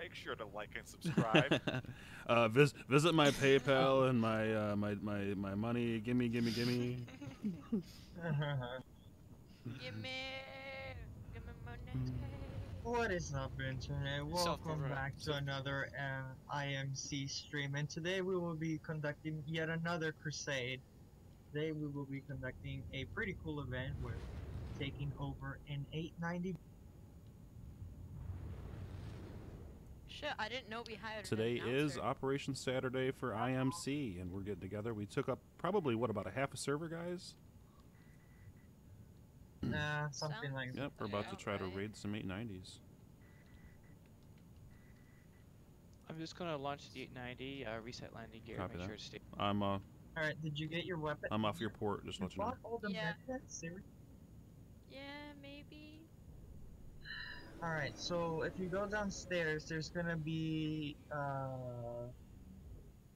make sure to like and subscribe. Visit my PayPal and my money. Gimme. Gimme money. What is up, Internet? Welcome back to another IMC stream, and today we will be conducting yet another crusade. Today we will be conducting a pretty cool event where we're taking over an 890. Shit, I didn't know we hired Today an is announcer. Operation Saturday for IMC, and we're getting together. We took up probably, what, about a half a server, guys? Something like that. Yep, we're about to try to raid some 890s. I'm just gonna launch the 890, reset landing gear, Copy make that. sure to stay. Alright, did you get your weapon? I'm off your port, just let you know. All the Yeah. Seriously? Yeah, maybe. Alright, so if you go downstairs, there's gonna be,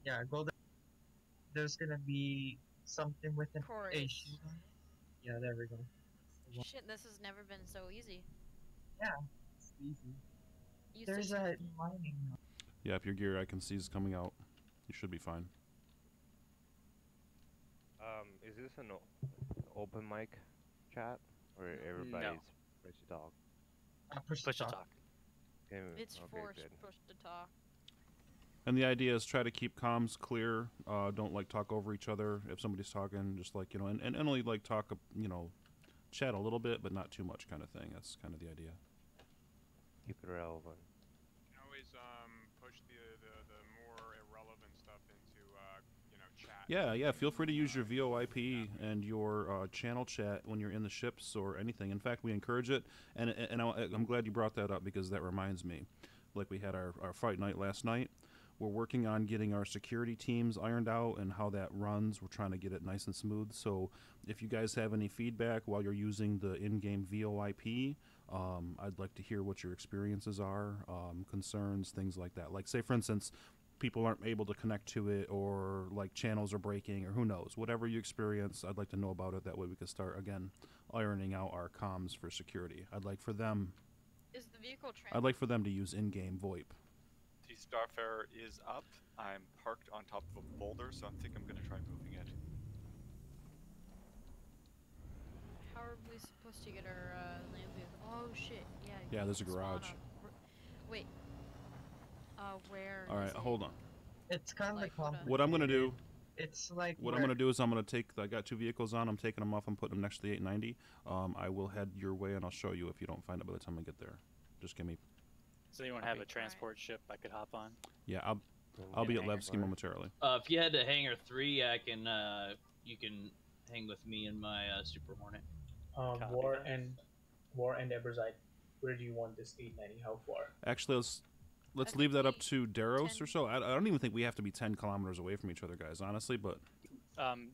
yeah, go down. There's gonna be something with an A shield on it. Yeah, there we go. Shit, this has never been so easy. Yeah, it's easy. There's a mining. Yeah, if your gear I can see is coming out, you should be fine. Is this an open mic chat, or everybody's push to talk? Push to talk. Okay, It's forced good. push to talk. And the idea is try to keep comms clear. Don't like talk over each other if somebody's talking. Just like, you know, and only like talk, you know, chat a little bit, but not too much, kind of thing. That's kind of the idea. Keep it relevant. You can always push the more irrelevant stuff into you know, chat. Yeah. Feel free to use your VoIP and your channel chat when you're in the ships or anything. In fact, we encourage it, and I'm glad you brought that up because that reminds me. Like we had our fight night last night. We're working on getting our security teams ironed out and how that runs. We're trying to get it nice and smooth. So if you guys have any feedback while you're using the in-game VoIP, I'd like to hear what your experiences are, concerns, things like that. Like, say, for instance, people aren't able to connect to it, or like channels are breaking, or who knows. Whatever you experience, I'd like to know about it. That way we can start, again, ironing out our comms for security. I'd like for them to use in-game VoIP. The Starfarer is up. I'm parked on top of a boulder, so I think I'm going to try moving it. How are we supposed to get our land vehicle? Oh shit, yeah. Yeah, there's a garage. Wait. Where? All right, hold on. It's kind of complicated. What I'm gonna do? It's like what I'm gonna do is I'm gonna take. I got two vehicles on. I'm taking them off. I'm putting them next to the 890. I will head your way and I'll show you if you don't find it by the time I get there. Just give me. Does anyone have a transport ship I could hop on? Yeah, I'll be at Levski momentarily. If you head to Hangar 3, I can you can hang with me in my Super Hornet. War and Eberside, where do you want this 890? How far? Actually, let's leave that up to Daros or so. I don't even think we have to be 10 kilometers away from each other, guys. Honestly, but.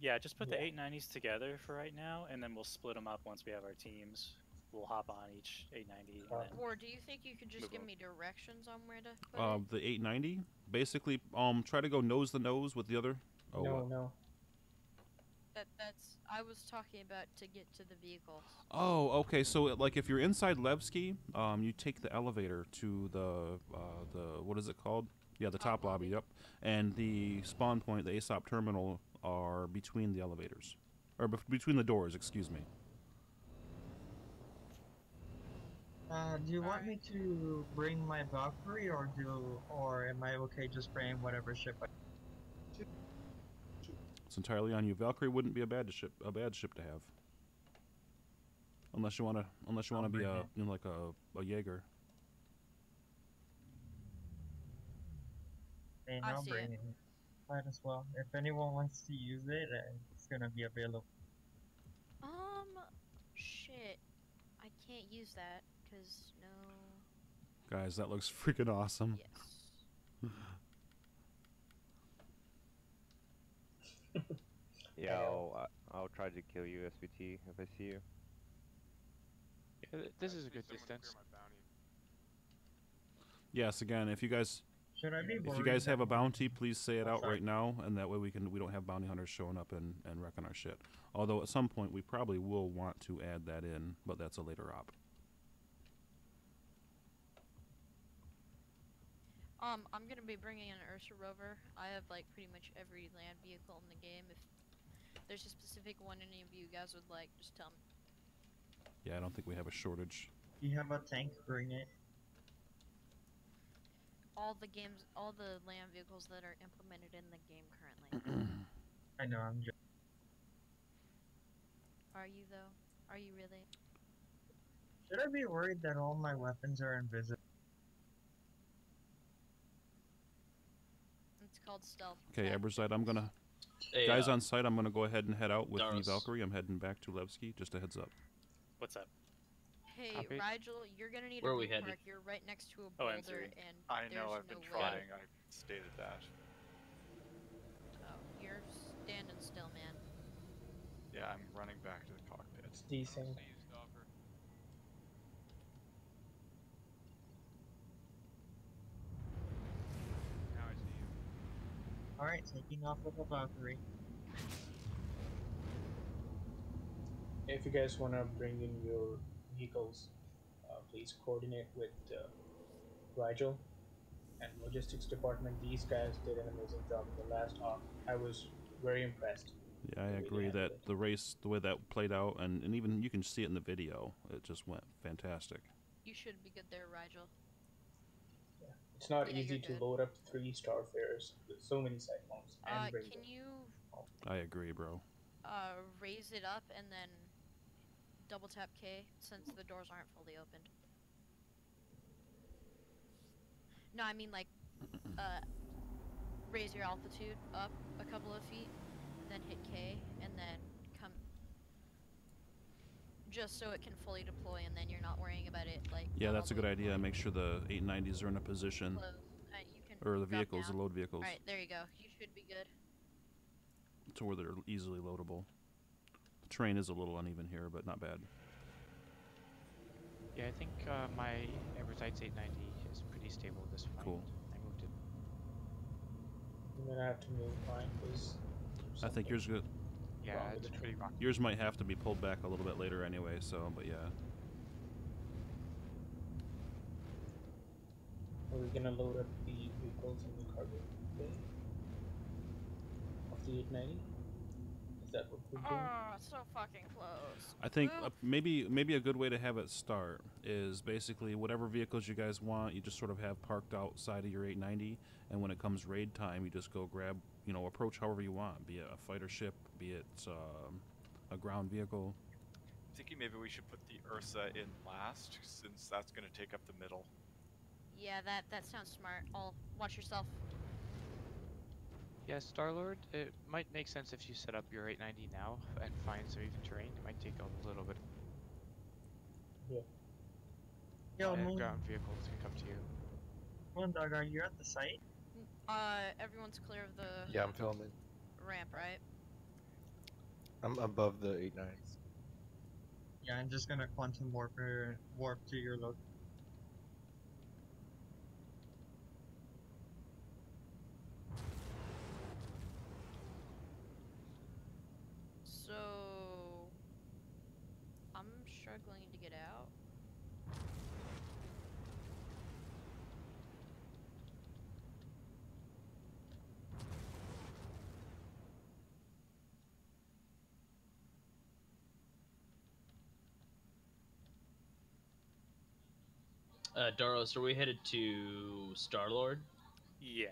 Yeah, just put the 890s together for right now, and then we'll split them up once we have our teams. We'll hop on each 890. Or do you think you could just give me directions on where to put the 890? Basically, try to go nose to nose with the other. Oh, no. That's I was talking about to get to the vehicle. Oh, okay. So, like, if you're inside Levski, you take the elevator to the what is it called? Yeah, the top lobby. Yep. And the spawn point, the ASOP terminal, are between the elevators, or between the doors. Excuse me. Do you want me to bring my Valkyrie, or am I okay just bringing whatever ship I... It's entirely on you. Valkyrie wouldn't be a bad ship to have. Unless you wanna be like a Jaeger. And I'll bring it. Might as well. If anyone wants to use it, it's gonna be available. Shit. I can't use that. Cause no. Guys, that looks freaking awesome. Yes. Yeah, I'll try to kill you, SVT, if I see you. Yeah, this is a good distance. Yes, again, if you guys have a bounty, please say it out right now, and that way we don't have bounty hunters showing up and wrecking our shit. Although at some point we probably will want to add that in, but that's a later op. I'm gonna be bringing an Ursa rover. I have like pretty much every land vehicle in the game. If there's a specific one any of you guys would like, just tell me. Yeah, I don't think we have a shortage. You have a tank, bring it. All the land vehicles that are implemented in the game currently. I know, I'm just... Are you though? Are you really? Should I be worried that all my weapons are invisible? It's called stealth. Okay, Eberside, I'm gonna... Hey, Guys on site, I'm gonna go ahead and head out with the Daros. Valkyrie. I'm heading back to Levski. Just a heads up. What's up? Hey, Copy. Rigel, you're gonna need Where a are we repark. headed? You're right next to a Oh, boulder, M3. and I there's know, I've been no way. trying. I stated that. Oh, you're standing still, man. Yeah, I'm running back to the cockpit. It's desync. Now I see you. Alright, taking off with the Valkyrie. If you guys want to bring in your vehicles, please coordinate with Rigel and logistics department. These guys did an amazing job in the last arc. I was very impressed. Yeah, I agree that the race, the way that played out, and even you can see it in the video, it just went fantastic. You should be good there, Rigel. Yeah. It's not Yeah, easy you're to good. load up 3 Starfares with so many cyclones and bring Can them. you I agree, bro. raise it up and then double tap K since the doors aren't fully opened? No, I mean like, raise your altitude up a couple of feet, then hit K, and then come, just so it can fully deploy, and then you're not worrying about it like. Yeah, not that's a all the good way idea. deployed. Make sure the 890s are in a position, Close. You can or the drop vehicles, the down. load vehicles, Alright, there you go. You should be good. to where they're easily loadable. The terrain is a little uneven here, but not bad. Yeah, I think my Everside's 890 is pretty stable at this point. Cool. I moved it. I'm gonna have to move mine because I think yours good. Yeah, wrong with it's the pretty rocky. Yours might have to be pulled back a little bit later anyway. So, but yeah. Are we gonna load up the vehicles in the cargo bay of the 890? Is that what we're doing? Oh, so fucking close. I think Oop. maybe a good way to have it start is basically whatever vehicles you guys want, you just sort of have parked outside of your 890, and when it comes raid time, you just go grab, approach however you want, be it a fighter ship, be it a ground vehicle. I'm thinking maybe we should put the Ursa in last, since that's going to take up the middle. Yeah, that sounds smart. Watch yourself. Yeah, Starlord, it might make sense if you set up your 890 now and find some even terrain. It might take a little bit. Yo, And Moon, ground vehicles can come to you. Moondog, are you at the site? Everyone's clear of the Yeah, I'm filming. ramp, right? I'm above the 890s. Yeah, I'm just gonna quantum warp to your location. So I'm struggling to get out. Daros, are we headed to Star-Lord? Yeah.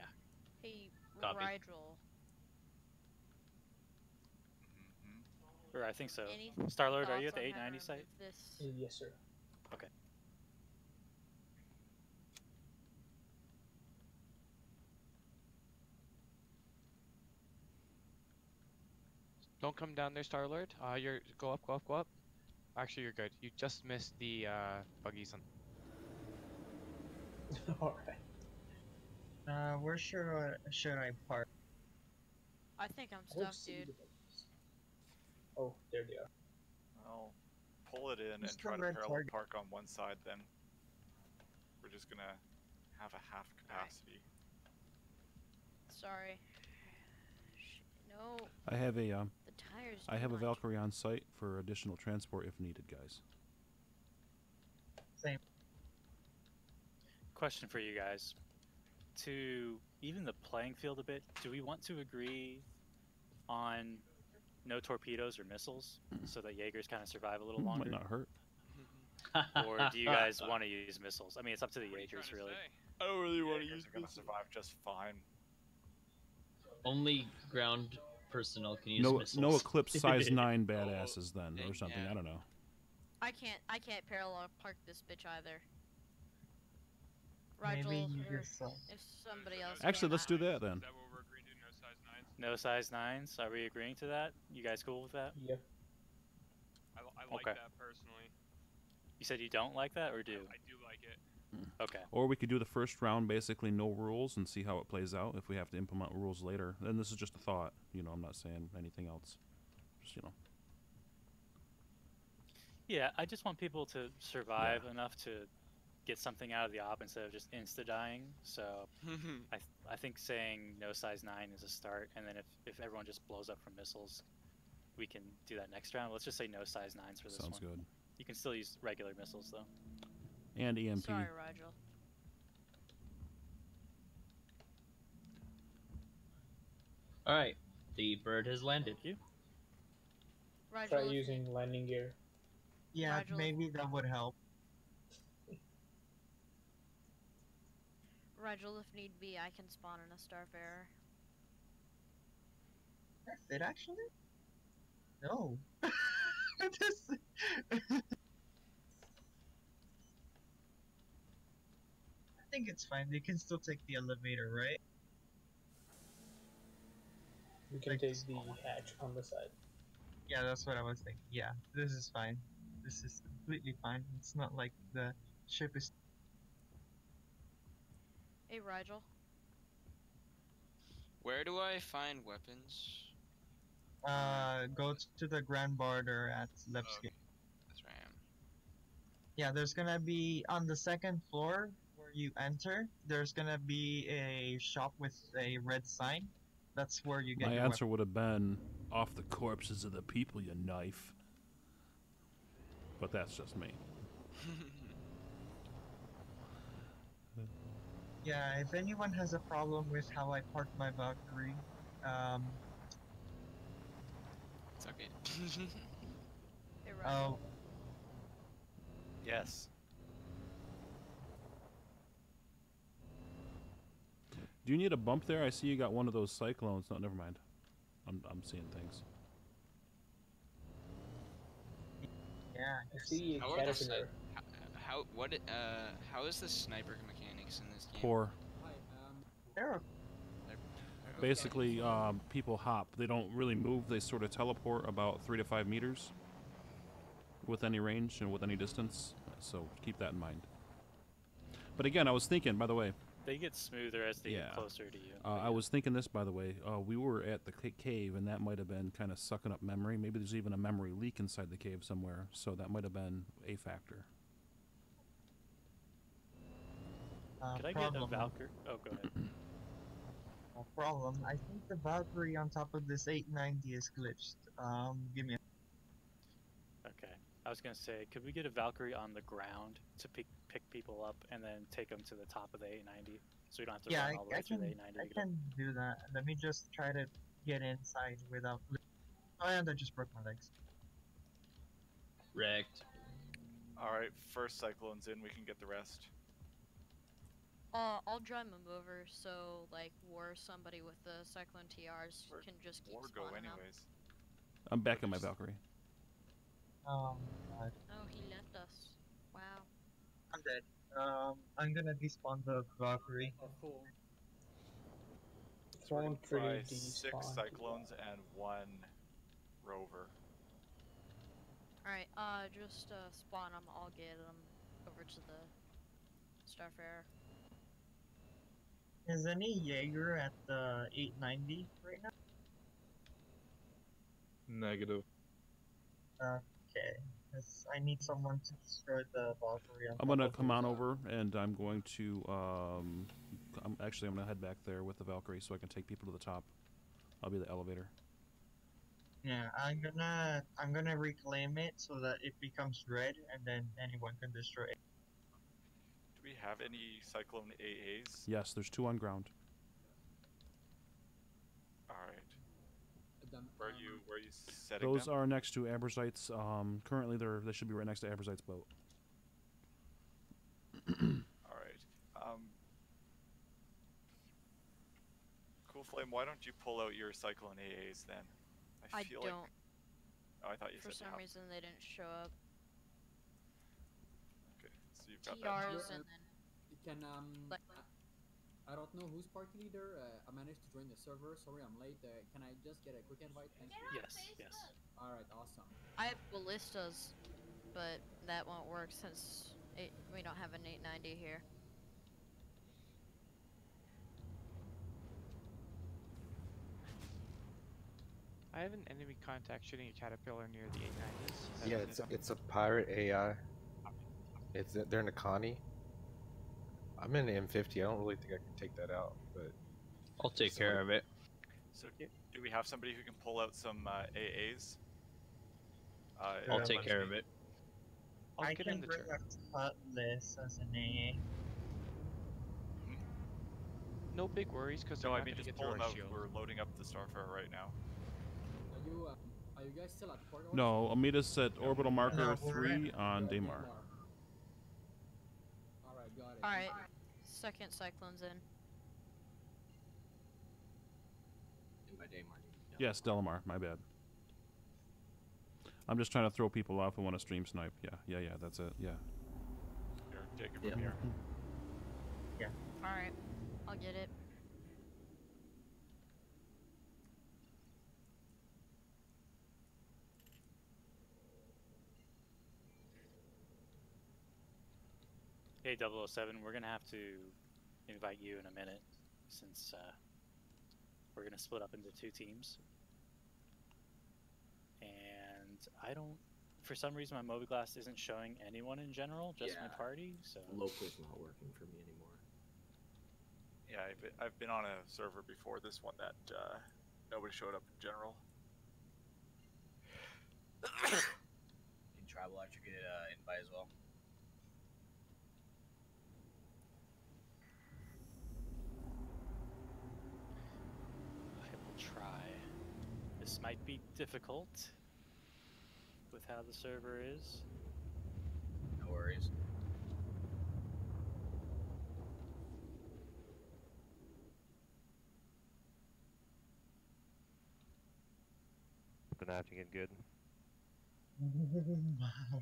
Hey, Copy. Rigel. Mm-hmm. Or I think so. Any Starlord, are you at thoughts the on how to 890 site? remove this? Yes, sir. Okay. Don't come down there, Starlord. You're go up, go up, go up. Actually, you're good. You just missed the buggies on. Alright. Where should I park? I think I'm I hope stuck, see dude. the buttons. Oh, there they are. I'll pull it in Just and try the to red parallel target. park on one side then. We're just going to have a half capacity. Sorry. No, I have a the tires. I do have a not- Valkyrie on site for additional transport if needed, guys. Same. Question for you guys. to even the playing field a bit, do we want to agree on no torpedoes or missiles so that Jaegers kind of survive a little longer? Might not hurt. Or do you guys want to use missiles? I mean, it's up to the Jaegers, really. I don't really want to Jaegers use are gonna missiles. survive just fine. Only ground personnel can use No, missiles. no Eclipse size 9 badasses then, or something. Yeah. I don't know. I can't parallel park this bitch either. Maybe Rigel, you or just, if somebody else. Actually, can, let's do that then. Is that what we're agreeing to? No size 9s? No size 9s? Are we agreeing to that? You guys cool with that? Yep. I like Okay. that personally. You said you don't like that, or do? I do like it. Okay. Or we could do the first round basically no rules and see how it plays out. If we have to implement rules later, then this is just a thought. You know, I'm not saying anything else. Just, you know. Yeah, I just want people to survive enough to get something out of the op instead of just insta-dying. So I think saying no size 9 is a start, and then if everyone just blows up from missiles, we can do that next round. Let's just say no size 9s for this one. Sounds good. You can still use regular missiles, though. And EMP. Sorry, Rigel. Alright, the bird has landed. Thank you. Try Rigel, using landing gear. yeah, Rigel. maybe that would help. Rigel, if need be, I can spawn in a Starfarer. That's it, actually? No. This- I think it's fine. They can still take the elevator, right? We can take the hatch on the side. Yeah, that's what I was thinking. Yeah, this is fine. This is completely fine. It's not like the ship is. Hey, Rigel. Where do I find weapons? Go to the Grand Barter at Lepsky. That's where I am. Yeah, there's gonna be on the second floor where you enter. There's gonna be a shop with a red sign. That's where you get My your answer would have been off the corpses of the people you knife. But that's just me. Yeah, if anyone has a problem with how I parked my Valkyrie, It's okay. Hey, Rigel. oh, Yes. Do you need a bump there? I see you got one of those cyclones. No, never mind. I'm seeing things. yeah. I see a How are the caterpillar. how is the sniper mechanics in this game? Poor. They're Basically, people hop. They don't really move. They sort of teleport about 3 to 5 meters with any range and with any distance. So keep that in mind. But again, I was thinking, by the way, They get smoother as they Yeah. get closer to you. I was thinking this, by the way. We were at the cave, and that might have been kind of sucking up memory. Maybe there's even a memory leak inside the cave somewhere, so that might have been a factor. Could I get a Valkyrie? Oh, go ahead. No problem. I think the Valkyrie on top of this 890 is glitched. Give me a... Okay. I was gonna say, could we get a Valkyrie on the ground to pick people up and then take them to the top of the 890, so we don't have to Yeah, run all the way through the 890? I can do that. Let me just try to get inside without... Oh, and I just broke my legs. Wrecked. Alright, first Cyclone's in, we can get the rest. I'll drive them over, so like War, somebody with the Cyclone TRs can just keep Or go spawning them. anyways. I'm back at my Valkyrie. Oh, God. Oh, he left us. Wow. I'm dead. I'm gonna despawn the Valkyrie. Throne Try trigger 6 despawn. Cyclones and 1 Rover. Alright, just spawn them. I'll get them over to the Starfarer. Is any Jaeger at the 890 right now? Negative. Okay. 'Cause I need someone to destroy the Valkyrie. I'm gonna come on over, and I'm going to. I'm gonna head back there with the Valkyrie, so I can take people to the top. I'll be the elevator. Yeah, I'm gonna reclaim it so that it becomes red, and then anyone can destroy it. Do we have any Cyclone AAs? Yes, there's 2 on ground. Alright. Done. Where are you setting Those them? are next to Abersight's. Currently, they should be right next to Abersight's boat. Alright. Cool Flame, why don't you pull out your Cyclone AAs then? I feel don't. like... Oh, I thought you For said some you have. reason they didn't show up. Okay, so you've got that. TRs and then. Can Like, I don't know who's party leader. I managed to join the server. Sorry, I'm late. Can I just get a quick invite? Thank you. Yes, yes. All right, awesome. I have ballistas, but that won't work since we don't have an 890 here. I have an enemy contact shooting a caterpillar near the 890s. Yeah, it's a pirate AI. They're in a Connie. I'm in an M50. I don't really think I can take that out, but I'll take care of it. So, do we have somebody who can pull out some AAs? I'll take care of it. I can bring a cutlass as an AA. No big worries, because No, they're I not mean going to just get pull through them our out. shield. We're loading up the Starfire right now. Are you guys still at port? No, Amida's at orbital marker No, we're 3 on Daymar. All right, got it. Alright, second cyclone's in. In my day, Marty. Yes, Delamar. My bad. I'm just trying to throw people off who want to stream snipe. Yeah. That's it. Yeah. Here, take it from here. Yeah. Alright, I'll get it. Hey, 007, we're gonna have to invite you in a minute, since we're gonna split up into 2 teams. And I don't, for some reason, my Mobiglass isn't showing anyone in general, just my party. So Local's not working for me anymore. Yeah, I've been on a server before this one that nobody showed up in general. In travel, I should get an invite as well. I will try. This might be difficult with how the server is. No worries. Gonna have to get good. Wow.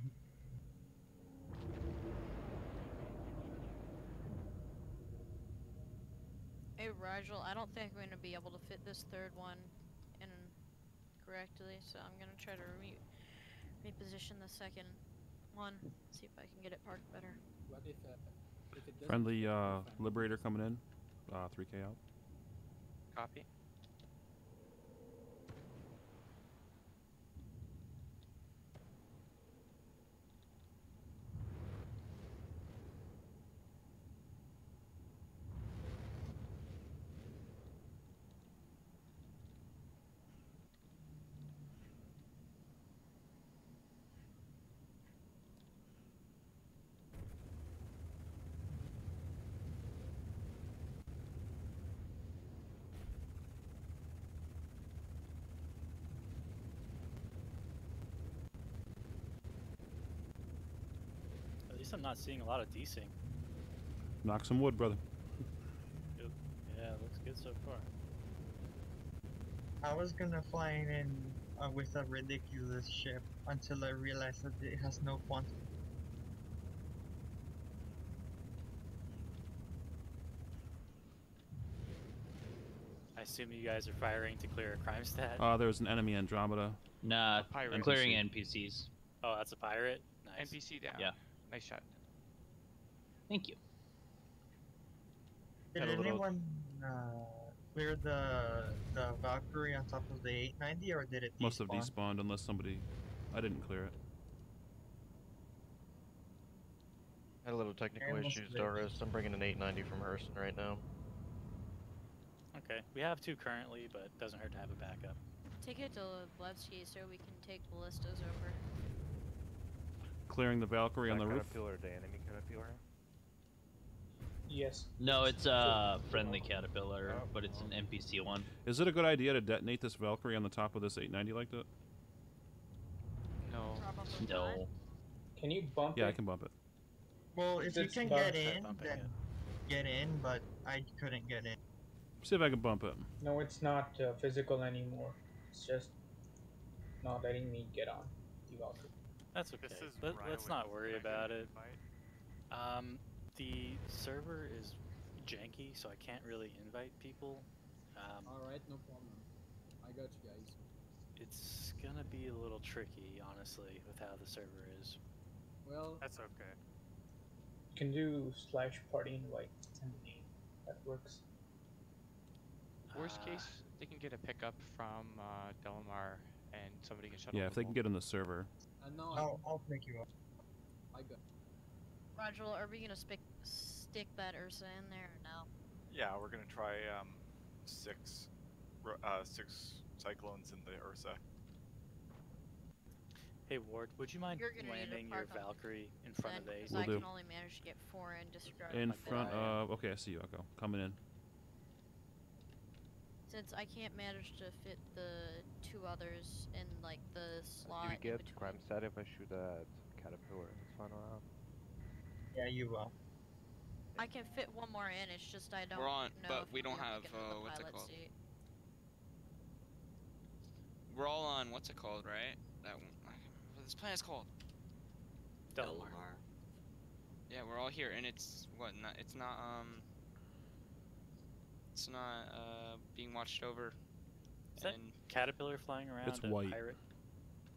Hey, Rigel, I don't think I'm going to be able to fit this third one in correctly, so I'm going to try to reposition the second one, see if I can get it parked better. What if it doesn't Friendly Liberator coming in. 3K out. Copy. At least I'm not seeing a lot of desync. Knock some wood, brother. Yep. Yeah, looks good so far. I was gonna fly in with a ridiculous ship until I realized that it has no quantum. I assume you guys are firing to clear a crime stat. There's an enemy Andromeda. Nah, pirate. clearing NPC. NPCs. Oh, that's a pirate? Nice. NPC down. Yeah. Nice shot. Thank you. Did Had a little- anyone clear the Valkyrie on top of the 890, or did it Must have despawn? despawned unless somebody. I didn't clear it. Had a little technical Almost issues, did. Doris. I'm bringing an 890 from Hurston right now. Okay, we have 2 currently, but it doesn't hurt to have a backup. Take it to Blevsky so we can take ballistas over. Clearing the Valkyrie on the roof. Caterpillar, the enemy caterpillar. Yes. No, it's a friendly caterpillar, but it's an NPC one. Is it a good idea to detonate this Valkyrie on the top of this 890 like that? No. Probably No. not. Can you bump Yeah, it? I can bump it. Well, if you It's can bumped. get in, bumping then get in, but I couldn't get in. See if I can bump it. No, it's not physical anymore. It's just not letting me get on the Valkyrie. That's okay. This is Let's Riley. not worry Can I get about an it. invite? The server is janky, so I can't really invite people. Alright, no problem. I got you guys. It's gonna be a little tricky, honestly, with how the server is. Well, That's okay. You can do /party invite and that works. Worst case, they can get a pickup from Delamar, and somebody can shuttle. Yeah, if they can get in the server. no, I'll pick you up. I got. Rigel, are we gonna stick that Ursa in there or no? Yeah, we're gonna try 6 cyclones in the Ursa. Hey Ward, would you mind You're gonna need to landing your park on Valkyrie in front of the Because Will I do. can only manage to get 4 in, disregard In my front bid. of... Okay, I see you, Echo. Coming in. Since I can't manage to fit the 2 others in like the slot. Do we in get between. crime set if I shoot a caterpillar in this final round? Yeah, you will. I can fit 1 more in. It's just I don't We're on, know but if we I'm don't gonna have make it in the what's it pilot called? seat. We're all on what's it called, right? That one. I can't remember what this planet's called. Delamar. Yeah, we're all here, and it's what? It's not being watched over. Is that And caterpillar flying around? It's a white. Pirate?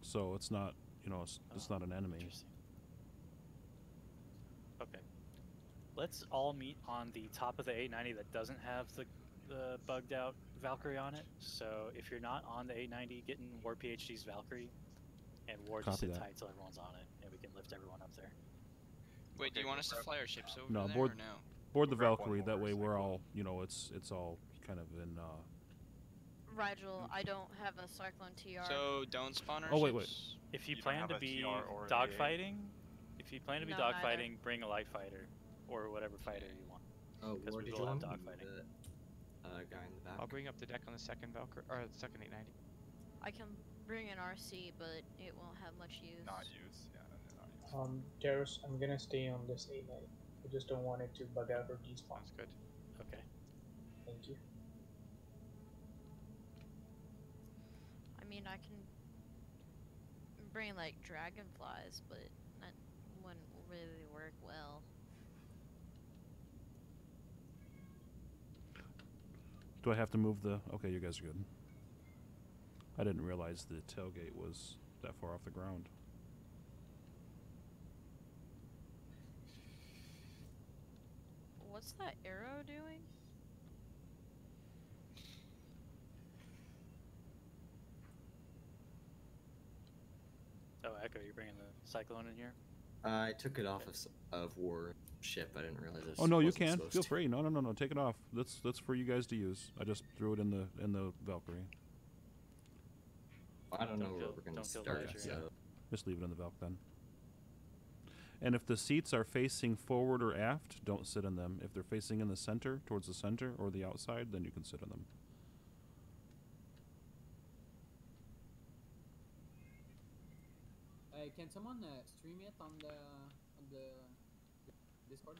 So it's not, you know, it's not an enemy. Interesting. Okay. Let's all meet on the top of the 890 that doesn't have the bugged out Valkyrie on it. So if you're not on the 890, get in War PhD's Valkyrie, and War just Copy sit that. tight till everyone's on it, and we can lift everyone up there. wait, do you want us to fly our ships over No, there board, or no? board the We'll grab one Valkyrie. That more way we're cyclone. all, you know, it's all kind of in... Rigel, I don't have a Cyclone TR. So don't spawn our Oh, wait, wait. ships. If you You don't plan have to a be TR or an dogfighting, if you plan to be No, neither. dogfighting, bring a light fighter or whatever fighter you want. Oh, Because Ward, we did will you have want dogfighting. the guy in the back? I'll bring up the deck on the second Valkyrie, or the second 890. I can bring an RC, but it won't have much use. Not use. Yeah, no, not use. Darius, I'm gonna stay on this 890. I just don't want it to bug out or despawn. Sounds good. Okay. Thank you. I mean, I can bring like dragonflies, but that wouldn't really work well. Do I have to move the... Okay, you guys are good. I didn't realize the tailgate was that far off the ground. What's that arrow doing? Oh, Echo, you're bringing the Cyclone in here? I took it off of War ship. I didn't realize it. Oh no, you wasn't can. supposed Feel to. free. No. Take it off. That's for you guys to use. I just threw it in the Valkyrie. I don't know Don't where feel- we're gonna don't feel start. pressure, So. yeah. Just leave it in the Valk then. And if the seats are facing forward or aft, don't sit in them. If they're facing in the center, towards the center or the outside, then you can sit in them. Can someone stream it on the Discord?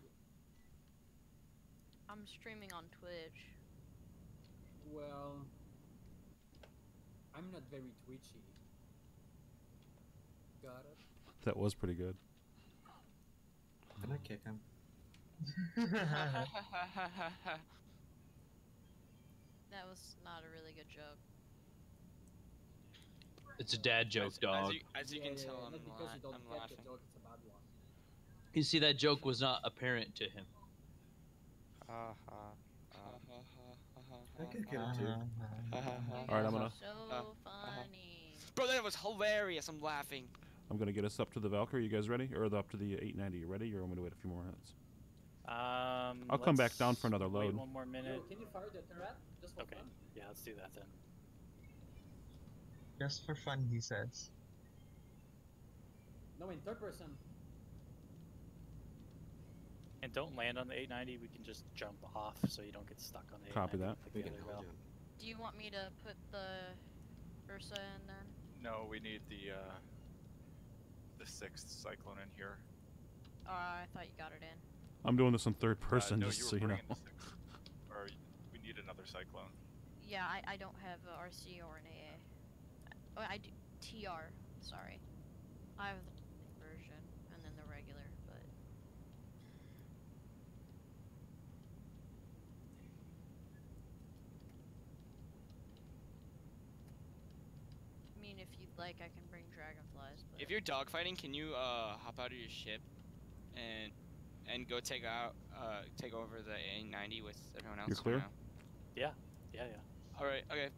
I'm streaming on Twitch. Well, I'm not very twitchy. Got it. That was pretty good. Can I kick him? That was not a really good joke. It's a dad joke, dog. As you can tell, not because you don't I'm get laughing. the joke, it's a bad one. You see, that joke was not apparent to him. I could kill him too. Alright, I'm gonna... So funny. Bro, that was hilarious. I'm laughing. I'm gonna get us up to the Valkyrie. You guys ready? Or up to the 890. You ready? Or want me to wait a few more minutes? I'll come back down for another Wait load. 1 more minute. Yo, can you fire the turret? Just for Okay. fun? Yeah, let's do that then. Just for fun, he says. No, in third person. And don't land on the 890. We can just jump off so you don't get stuck on the 890. Copy that. like the other rail. Do you want me to put the Ursa in then? No, we need the 6th cyclone in here. I thought you got it in. I'm doing this in third person, no, just you so were you know. bringing the 6th. Or we need another cyclone. Yeah, I don't have a RC or an AA. Oh, I do TR. Sorry, I have the version and then the regular, but. I mean, if you'd like, I can bring dragonflies. But If you're dogfighting, can you hop out of your ship and go take over the A90 with everyone else? You're clear? Yeah. All right. Okay.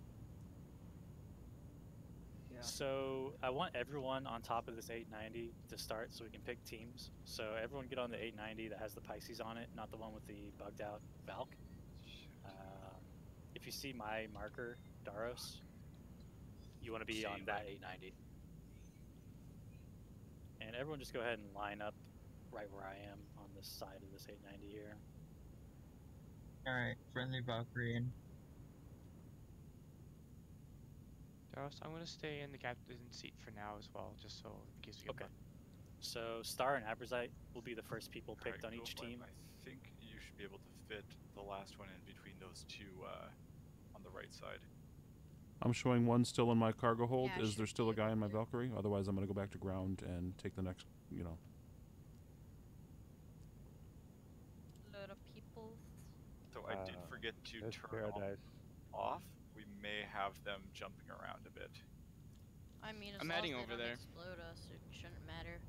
So I want everyone on top of this 890 to start, so we can pick teams. So everyone get on the 890 that has the Pisces on it, not the one with the bugged out Valk. If you see my marker, Daros, you want to be on that 890. And everyone just go ahead and line up right where I am on this side of this 890 here. Alright, friendly Valkyrie in. Daros, I'm gonna stay in the captain's seat for now as well, just so in case we get bugged. So Star and Abrazite will be the first people picked on Alright, each Goldblum, team. I think you should be able to fit the last one in between those two on the right side. I'm showing one still in my cargo hold. Yeah, Is there still a guy in my Valkyrie? Otherwise, I'm going to go back to ground and take the next, Load of people. So I did forget to there's turn Paradise. off. We may have them jumping around a bit. I mean, as I'm long heading as they over don't there. explode us, it shouldn't matter.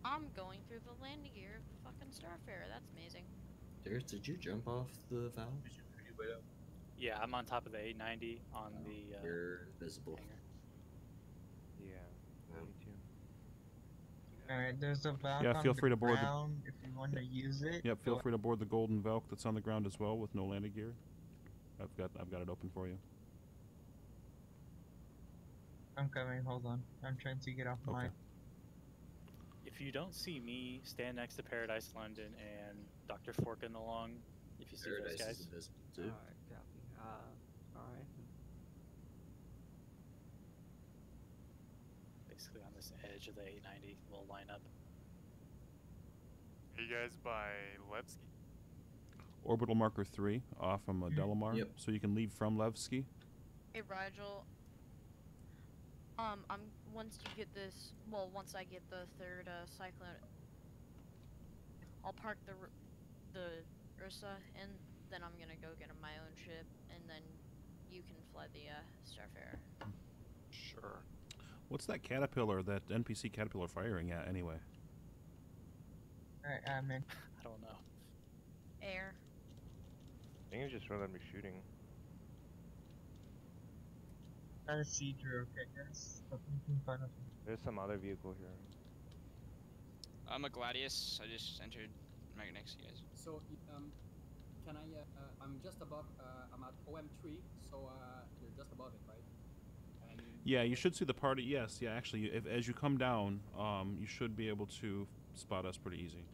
I'm going through the landing gear of the fucking Starfarer. That's amazing. Darius, did you jump off the valve? Yeah, I'm on top of the 890 on the. You're invisible. Hangar. Yeah, Oh. me too. Alright, there's a Valk Yeah, on feel the free to board the- ground if you want to use it. Yep, feel free to board the golden Valk that's on the ground as well with no landing gear. I've got it open for you. I'm coming, hold on. I'm trying to get off mine. If you don't see me, stand next to Paradise London and Dr. Forkin along. If you see Paradise those guys. is invisible too. Alright, copy. Alright. Basically on this edge of the 890, we'll line up. Are you guys by Levski? Orbital marker 3 off from Delamar. Yep. So you can leave from Levski. Hey, Rigel. Once you get this, once I get the third cyclone, I'll park the Ursa, and then I'm gonna go get on my own ship, and then you can fly the Starfarer. Sure. What's that caterpillar, that NPC caterpillar firing at anyway? Alright, I'm in. I don't know. Air. I think it's just rather than me shooting. Gotta see Drew, okay, guys? Stop making fun of me. There's some other vehicle here. I'm a Gladius. I just entered right next to you guys. So, can I, I'm just above, I'm at OM3, so, you're just above it, right? And Yeah, you should see the party. Yes, yeah, actually, as you come down, you should be able to spot us pretty easy.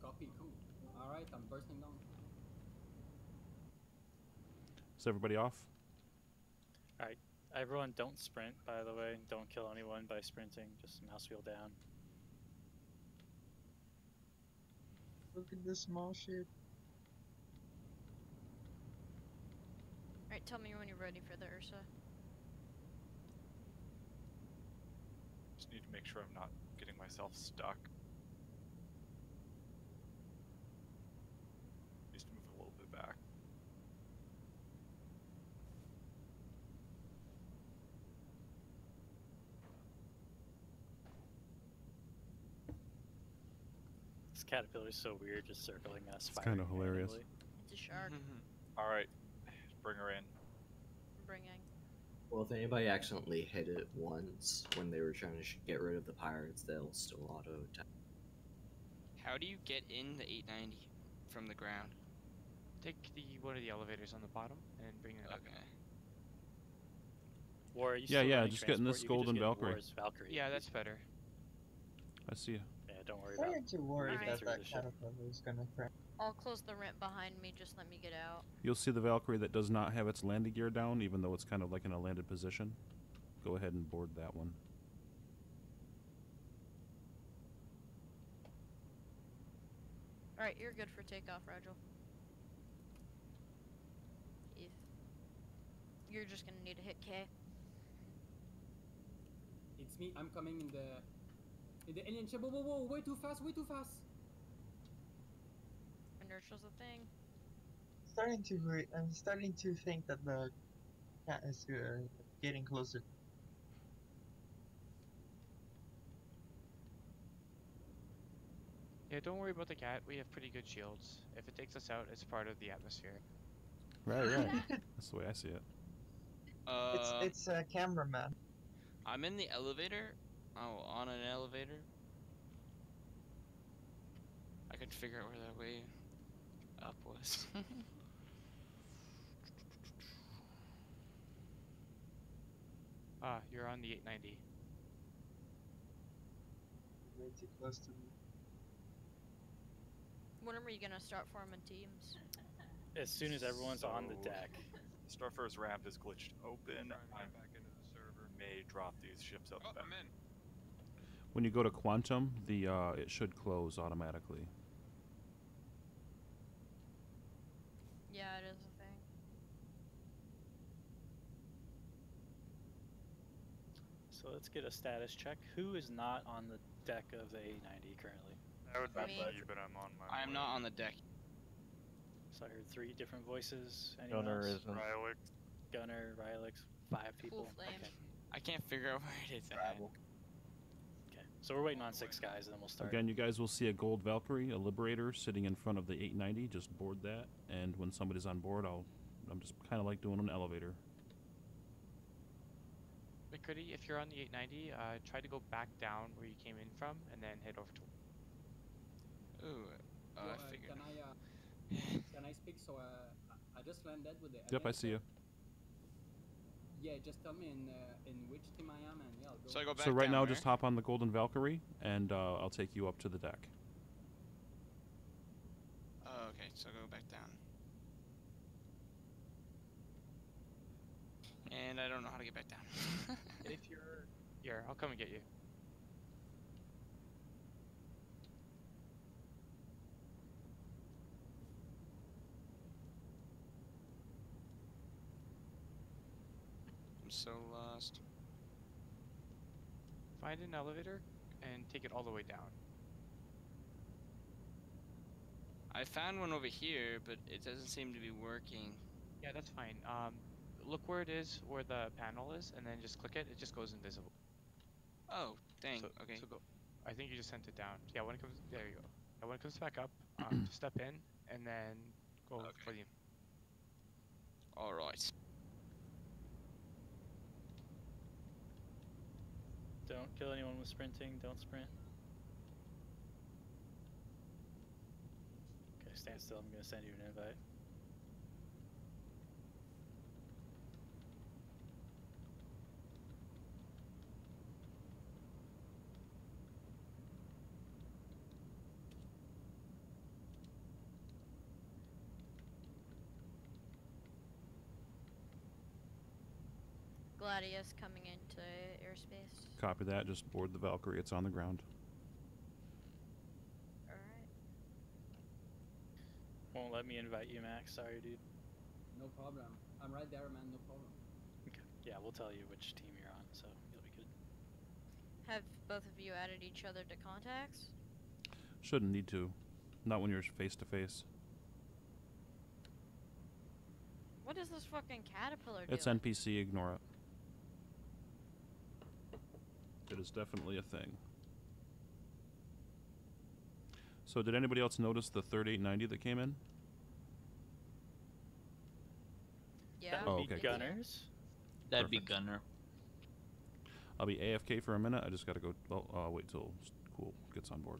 Copy, cool. Alright, I'm bursting down. Is everybody off? Alright, everyone don't sprint, by the way. Don't kill anyone by sprinting. Just mouse wheel down. Look at this small ship. Alright, tell me when you're ready for the Ursa. Just need to make sure I'm not getting myself stuck. Just move a little bit back. This caterpillar is so weird, just circling us. It's kinda firing hilarious. randomly. It's a shark. Alright, bring her in. Bringing. Well, if anybody accidentally hit it once when they were trying to get rid of the pirates, they'll still auto attack. How do you get in the 890 from the ground? Take one of the elevators on the bottom and bring it up. Okay. War, you Yeah, still yeah, running just getting transport? this You can just golden get Valkyrie. War's Valkyrie. Yeah, that's better. I see you. Yeah, don't worry about. Starting to worry Alright. that through that the ship. caterpillar is gonna crash. I'll close the ramp behind me. Just let me get out. You'll see the Valkyrie that does not have its landing gear down, even though it's kind of like in a landed position. Go ahead and board that one. Alright, you're good for takeoff, Rigel. If you're just gonna need to hit K. It's me. I'm coming in the alien ship. Whoa, whoa, whoa! Way too fast! Way too fast! Inertial's a thing. I'm starting to think that the cat is getting closer. Yeah, don't worry about the cat. We have pretty good shields. If it takes us out, it's part of the atmosphere. Right. That's the way I see it. It's a cameraman. I'm in the elevator. Oh, on an elevator. I could figure out where that way up was. You're on the 890. Way too close to me. When are we gonna start forming teams? As soon as everyone's on the deck. Starfar's ramp is glitched open. I back into the server. may drop these ships out the back. I'm in. When you go to Quantum, it should close automatically. Yeah, it is a thing. So let's get a status check. Who is not on the deck of the A90 currently? That would be Me. me, but I'm on my I am way. not on the deck. So I heard 3 different voices. Anyone Gunner else? isn't. Rylix. Gunner, Rylix, 5 people. Full flame. Okay. I can't figure out where it is at. Okay. So we're waiting on 6 guys, and then we'll start. Again, you guys will see a gold Valkyrie, a Liberator, sitting in front of the 890. Just board that, and when somebody's on board, I'm just kind of like doing an elevator. McCurdy, if you're on the 890, try to go back down where you came in from, and then head over to. Ooh, Yo, I figured. Can I speak? So I just landed with the. Yep, I see you. Yeah, just tell me in which team I am, and yeah, I'll go. So I go back So right down now, there? just hop on the golden Valkyrie, and I'll take you up to the deck. Oh, okay, so go back down. And I don't know how to get back down. If you're here, I'll come and get you. I'm so lost. Find an elevator and take it all the way down. I found one over here, but it doesn't seem to be working. Yeah, that's fine. Look where it is, where the panel is, and then just click it. It just goes invisible. Oh, dang. So, okay. So go. I think you just sent it down. Yeah, when it comes, there you go. Yeah, when it comes back up, just step in and then go for the. All right. Don't kill anyone with sprinting. Don't sprint. Okay, stand still. I'm gonna send you an invite. Gladius coming into airspace. Copy that. Just board the Valkyrie. It's on the ground. Alright. Won't let me invite you, Max. Sorry, dude. No problem. I'm right there, man. No problem. Okay. Yeah, we'll tell you which team you're on, so you'll be good. Have both of you added each other to contacts? Shouldn't need to. Not when you're face to face. What is this fucking caterpillar doing? It's NPC. Ignore it. It is definitely a thing. So did anybody else notice the third 890 that came in? Yeah. That would Oh, be okay. Gunners. That'd be Perfect. Gunner. I'll be AFK for a minute. I just gotta go. Well, wait till Cool gets on board.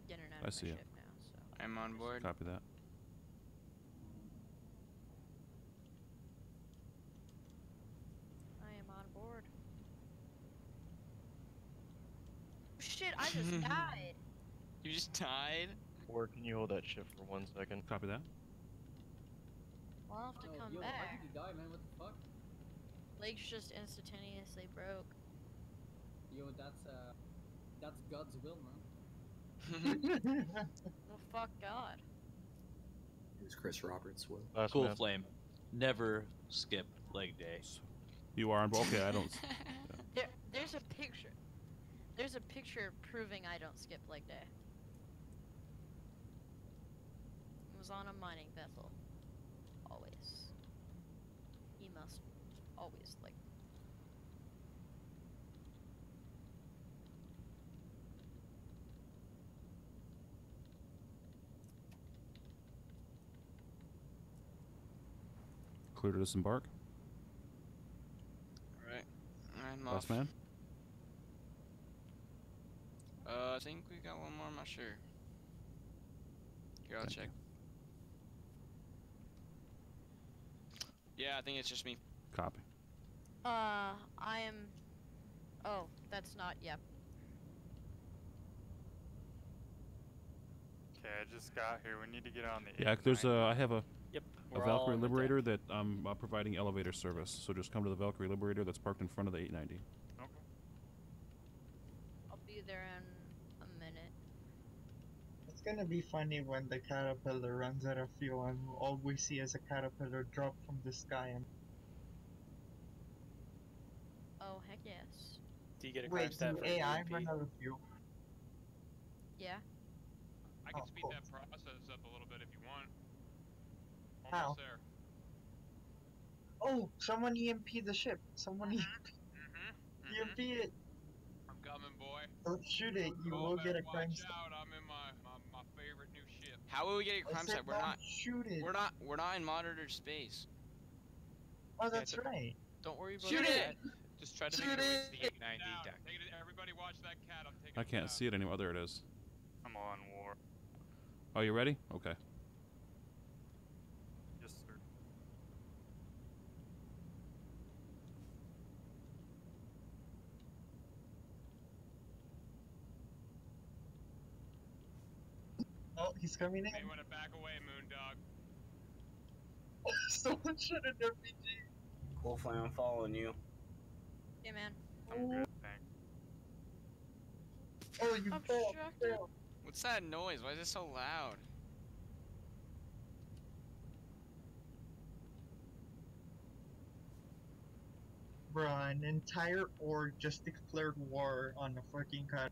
Getting out I of see my it. ship now, so. I'm on board. Copy that. shit! I just died. You just died? Or can you hold that shift for 1 second? Copy that. Well, I'll have to come Yo, how back. did you die, man? What the fuck? Legs just instantaneously broke. Yo, that's God's will, man. Well, fuck God. It was Chris Roberts' will. Cool Flame. Never skip leg day. You are on. Okay, I don't. There's a picture. There's a picture proving I don't skip leg day. It was on a mining vessel. Always. He must always like. Clear to disembark. Alright. I'm Last off. man. I think we got one more, I'm not sure. Here, I'll check. Yeah, I think it's just me. Copy. I am. Oh, that's not. Yep. Okay, I just got here. We need to get on the. Yeah, there's I have a We're all Valkyrie on the Liberator that I'm providing elevator service. So just come to the Valkyrie Liberator that's parked in front of the 890. Okay. I'll be there in a minute. It's gonna be funny when the caterpillar runs out of fuel and all we see is a caterpillar drop from the sky and. Oh heck yes. Do you get a crime Wait, stat do for AI EMP? run out of fuel? Yeah. I can Oh, speed cool. that process up a little bit if you want. How? Almost there. Oh, someone EMP the ship. Someone EMP it. I'm coming, boy. Don't shoot it. You Oh, will get a watch crime stat. out, I'm in my favorite new ship. How will we get a I crime said stat? We're don't not. shoot it. We're not in monitored space. Oh, that's right. Don't worry about Shoot that. it! Just try to make Shoot your way to the it! 890 Down. deck. Take it, everybody watch that cat. I'm taking I it can't down. see it anymore. There it is. I'm on war. Oh, you ready? Okay. Yes, sir. Oh, he's coming in. May want to back away, Moondog. Someone shot an RPG. Cool Flame, I'm following you. Hey man. I'm good, thanks. Oh, you fell. Obstructed. What's that noise? Why is it so loud? Bruh, an entire org just declared war on a fucking cat.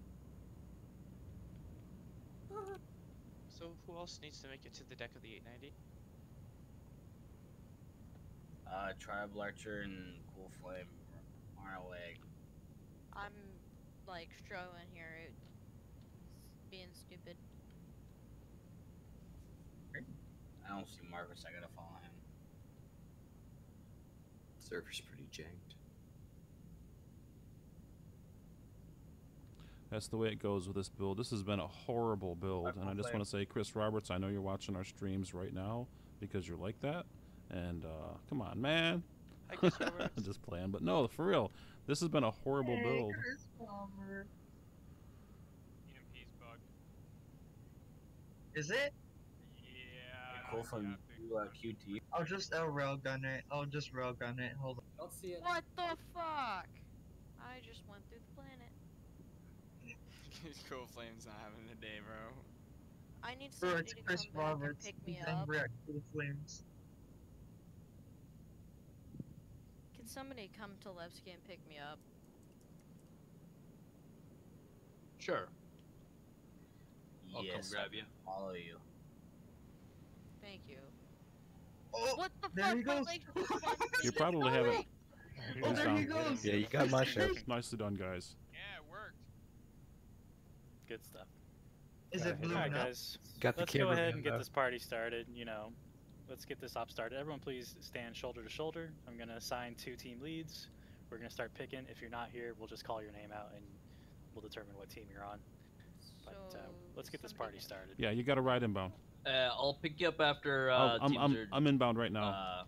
So who else needs to make it to the deck of the 890? Tribal Archer and Cool Flame on our way. I'm like struggling here. It's being stupid. I don't see Marcus, I gotta follow him. Server's pretty janked. That's the way it goes with this build. This has been a horrible build, and I just want to say, Chris Roberts, I know you're watching our streams right now because you're like that. And come on, man. Hi, Chris Roberts. Just playing, but no, for real, this has been a horrible build. Chris Palmer. EMP's bugged. Is it? Yeah. Cool Flame, do QT. I'll just railgun it. I'll just railgun it. Hold on. Don't see it. What the fuck? I just went through the planet. Cool Flame's not having a day, bro. I need Bro, somebody it's to Chris come back and Roberts. pick me He's up. angry at Cool Flames. Can somebody come to Levski and pick me up? Sure. I'll Yes, come grab you. Follow you. Thank you. Oh, What the there fuck? he My goes. legs were fucking You probably have it. Oh, He's there down. he goes. Yeah, you got my ship. Nicely done, guys. Yeah, it worked. Good stuff. Is it blue Alright, now? guys. Got the Let's go camera ahead man, and get though. this party started. You know, let's get this op started. Everyone, please stand shoulder to shoulder. I'm gonna assign 2 team leads. We're gonna start picking. If you're not here, we'll just call your name out and we'll determine what team you're on. But let's get this party started. Yeah, you got a ride inbound. I'll pick you up after teams are I'm inbound right now.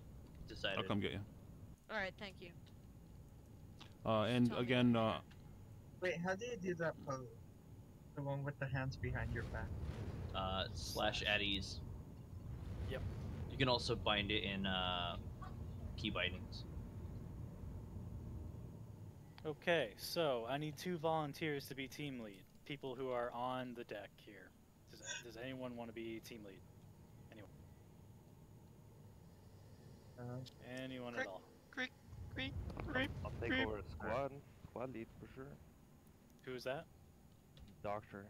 decided. I'll come get you. Alright, thank you. And Tell me again, when Wait, how do you do that pose? The one with the hands behind your back. Slash at ease. Yep. You can also bind it in key bindings. Okay, so I need 2 volunteers to be team lead. People who are on the deck here. Does anyone want to be team lead? Anyone? Anyone at all? I'll take over the squad lead for sure. Who's that? Doctor.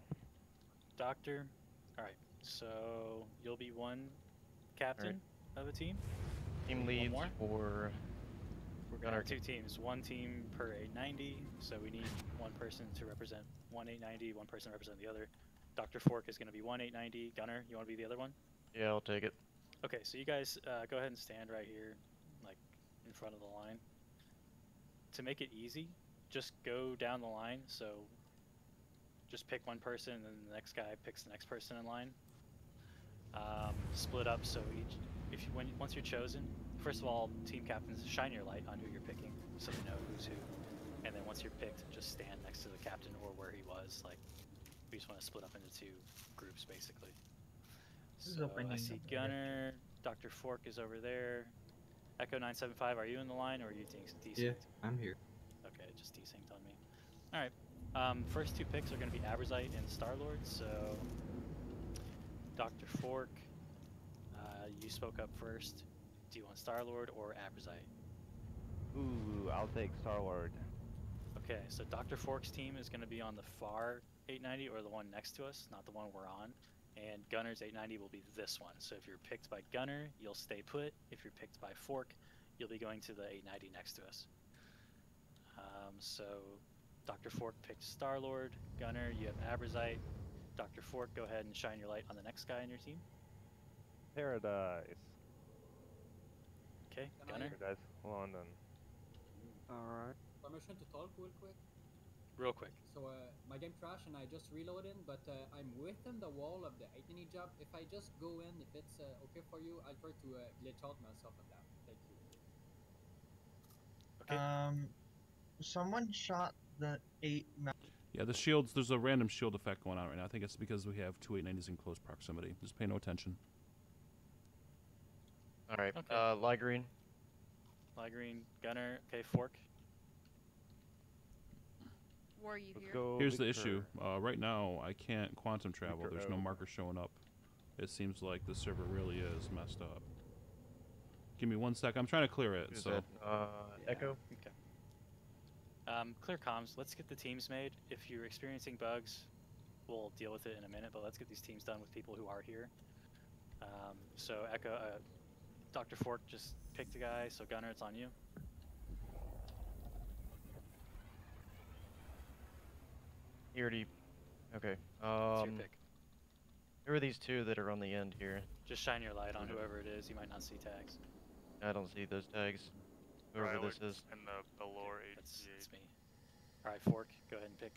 Doctor. All right. So you'll be one captain of a team. Team leads more? for. We're gonna have 2 teams. 1 team per 890. So we need 1 person to represent 1 890. 1 person to represent the other. Dr. Fork is gonna be 1 890. Gunner, you want to be the other one? Yeah, I'll take it. Okay. So you guys go ahead and stand right here, like in front of the line. To make it easy, just go down the line. So just pick 1 person, and then the next guy picks the next person in line. Split up so once you're chosen, first of all, team captains shine your light on who you're picking so they know who's who. And then once you're picked, just stand next to the captain or where he was. Like, we just want to split up into 2 groups basically. So I see Gunner, Dr. Fork is over there. Echo 975, are you in the line or are you desynced? Yeah, I'm here. Okay, just desynced on me. Alright. First 2 picks are going to be Abrazite and Star-Lord, so Dr. Fork, you spoke up first. Do you want Star-Lord or Abrazite? Ooh, I'll take Star-Lord. Okay, so Dr. Fork's team is going to be on the far 890 or the one next to us, not the one we're on. And Gunner's 890 will be this one. So if you're picked by Gunner, you'll stay put. If you're picked by Fork, you'll be going to the 890 next to us. So Dr. Fork picked Star-Lord. Gunner, you have Abrazite. Dr. Fork, go ahead and shine your light on the next guy on your team. Paradise. Okay, Gunner. Paradise, London. Alright. Permission to talk real quick? Real quick. So my game crashed and I just reloaded, but I'm within the wall of the 890 job. If I just go in, if it's okay for you, I'll try to glitch out myself on that. Thank you. Okay. Someone shot the 8. Yeah, the shields. There's a random shield effect going on right now. I think it's because we have 2 890s in close proximity. Just pay no attention. All right. Okay. Light green. Light green, Gunner. Okay, Fork. Were you here? Here's the issue. Right now, I can't quantum travel. There's no marker showing up. It seems like the server really is messed up. Give me 1 sec. I'm trying to clear it. So. Echo. Okay. Clear comms. Let's get the teams made. If you're experiencing bugs, we'll deal with it in a minute. But let's get these teams done with people who are here. So Echo, Dr. Fork just picked a guy. So Gunner, it's on you. You already. Okay. It's your pick. Who are these 2 that are on the end here? Just shine your light on whoever it is. You might not see tags. I don't see those tags. Whoever this is. And the lower 88. That's me. Alright, Fork, go ahead and pick.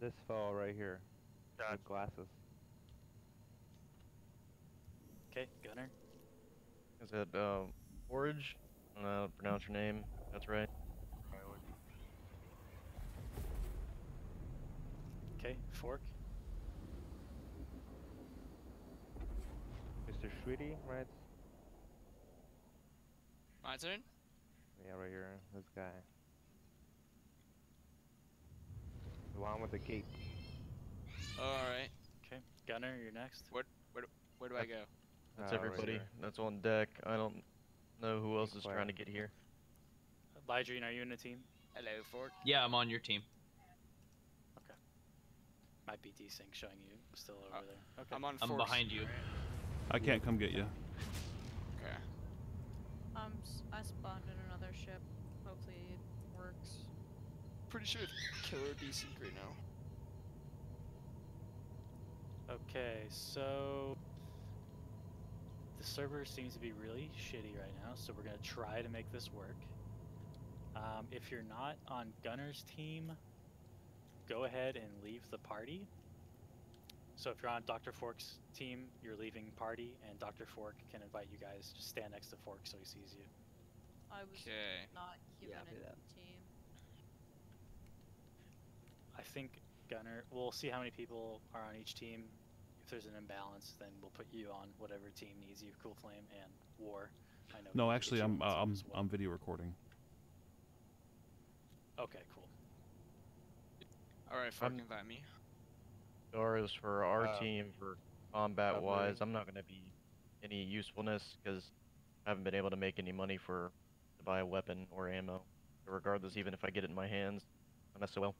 This fellow right here. With glasses. Okay, Gunner. Is it Forge? I don't know how to pronounce your name. That's right. Okay, Fork. Mr. Sweetie, right? My turn? Yeah, right here. This guy. The one with the cape. Alright. Okay, Gunner, you're next. Where do I go? That's everybody. Right That's on deck. I don't know who else is trying to get here. Lydrine, are you in the team? Hello, Fork. Yeah, I'm on your team. Okay. Might be desync showing you still over there. Okay. I'm on I'm Fork's behind you. right? I can't come get you. Okay. I spawned in another ship. Hopefully it works. Pretty sure it's killer desync right now. Okay, so the server seems to be really shitty right now, so we're gonna try to make this work. If you're not on Gunner's team, go ahead and leave the party. So if you're on Dr. Fork's team, you're leaving party, and Dr. Fork can invite you guys. Just stand next to Fork so he sees you. I was Okay. not given Yeah, do a that. team. I think Gunner. We'll see how many people are on each team. If there's an imbalance, then we'll put you on whatever team needs you. Cool Flame and War. I know. we No, need to actually, get you I'm on the team as well. I'm video recording. Okay, cool. Alright, Fork, invite me. Doors for our Uh, team for combat wise, moving. I'm not gonna be any usefulness because I haven't been able to make any money to buy a weapon or ammo. Regardless, even if I get it in my hands on SOL.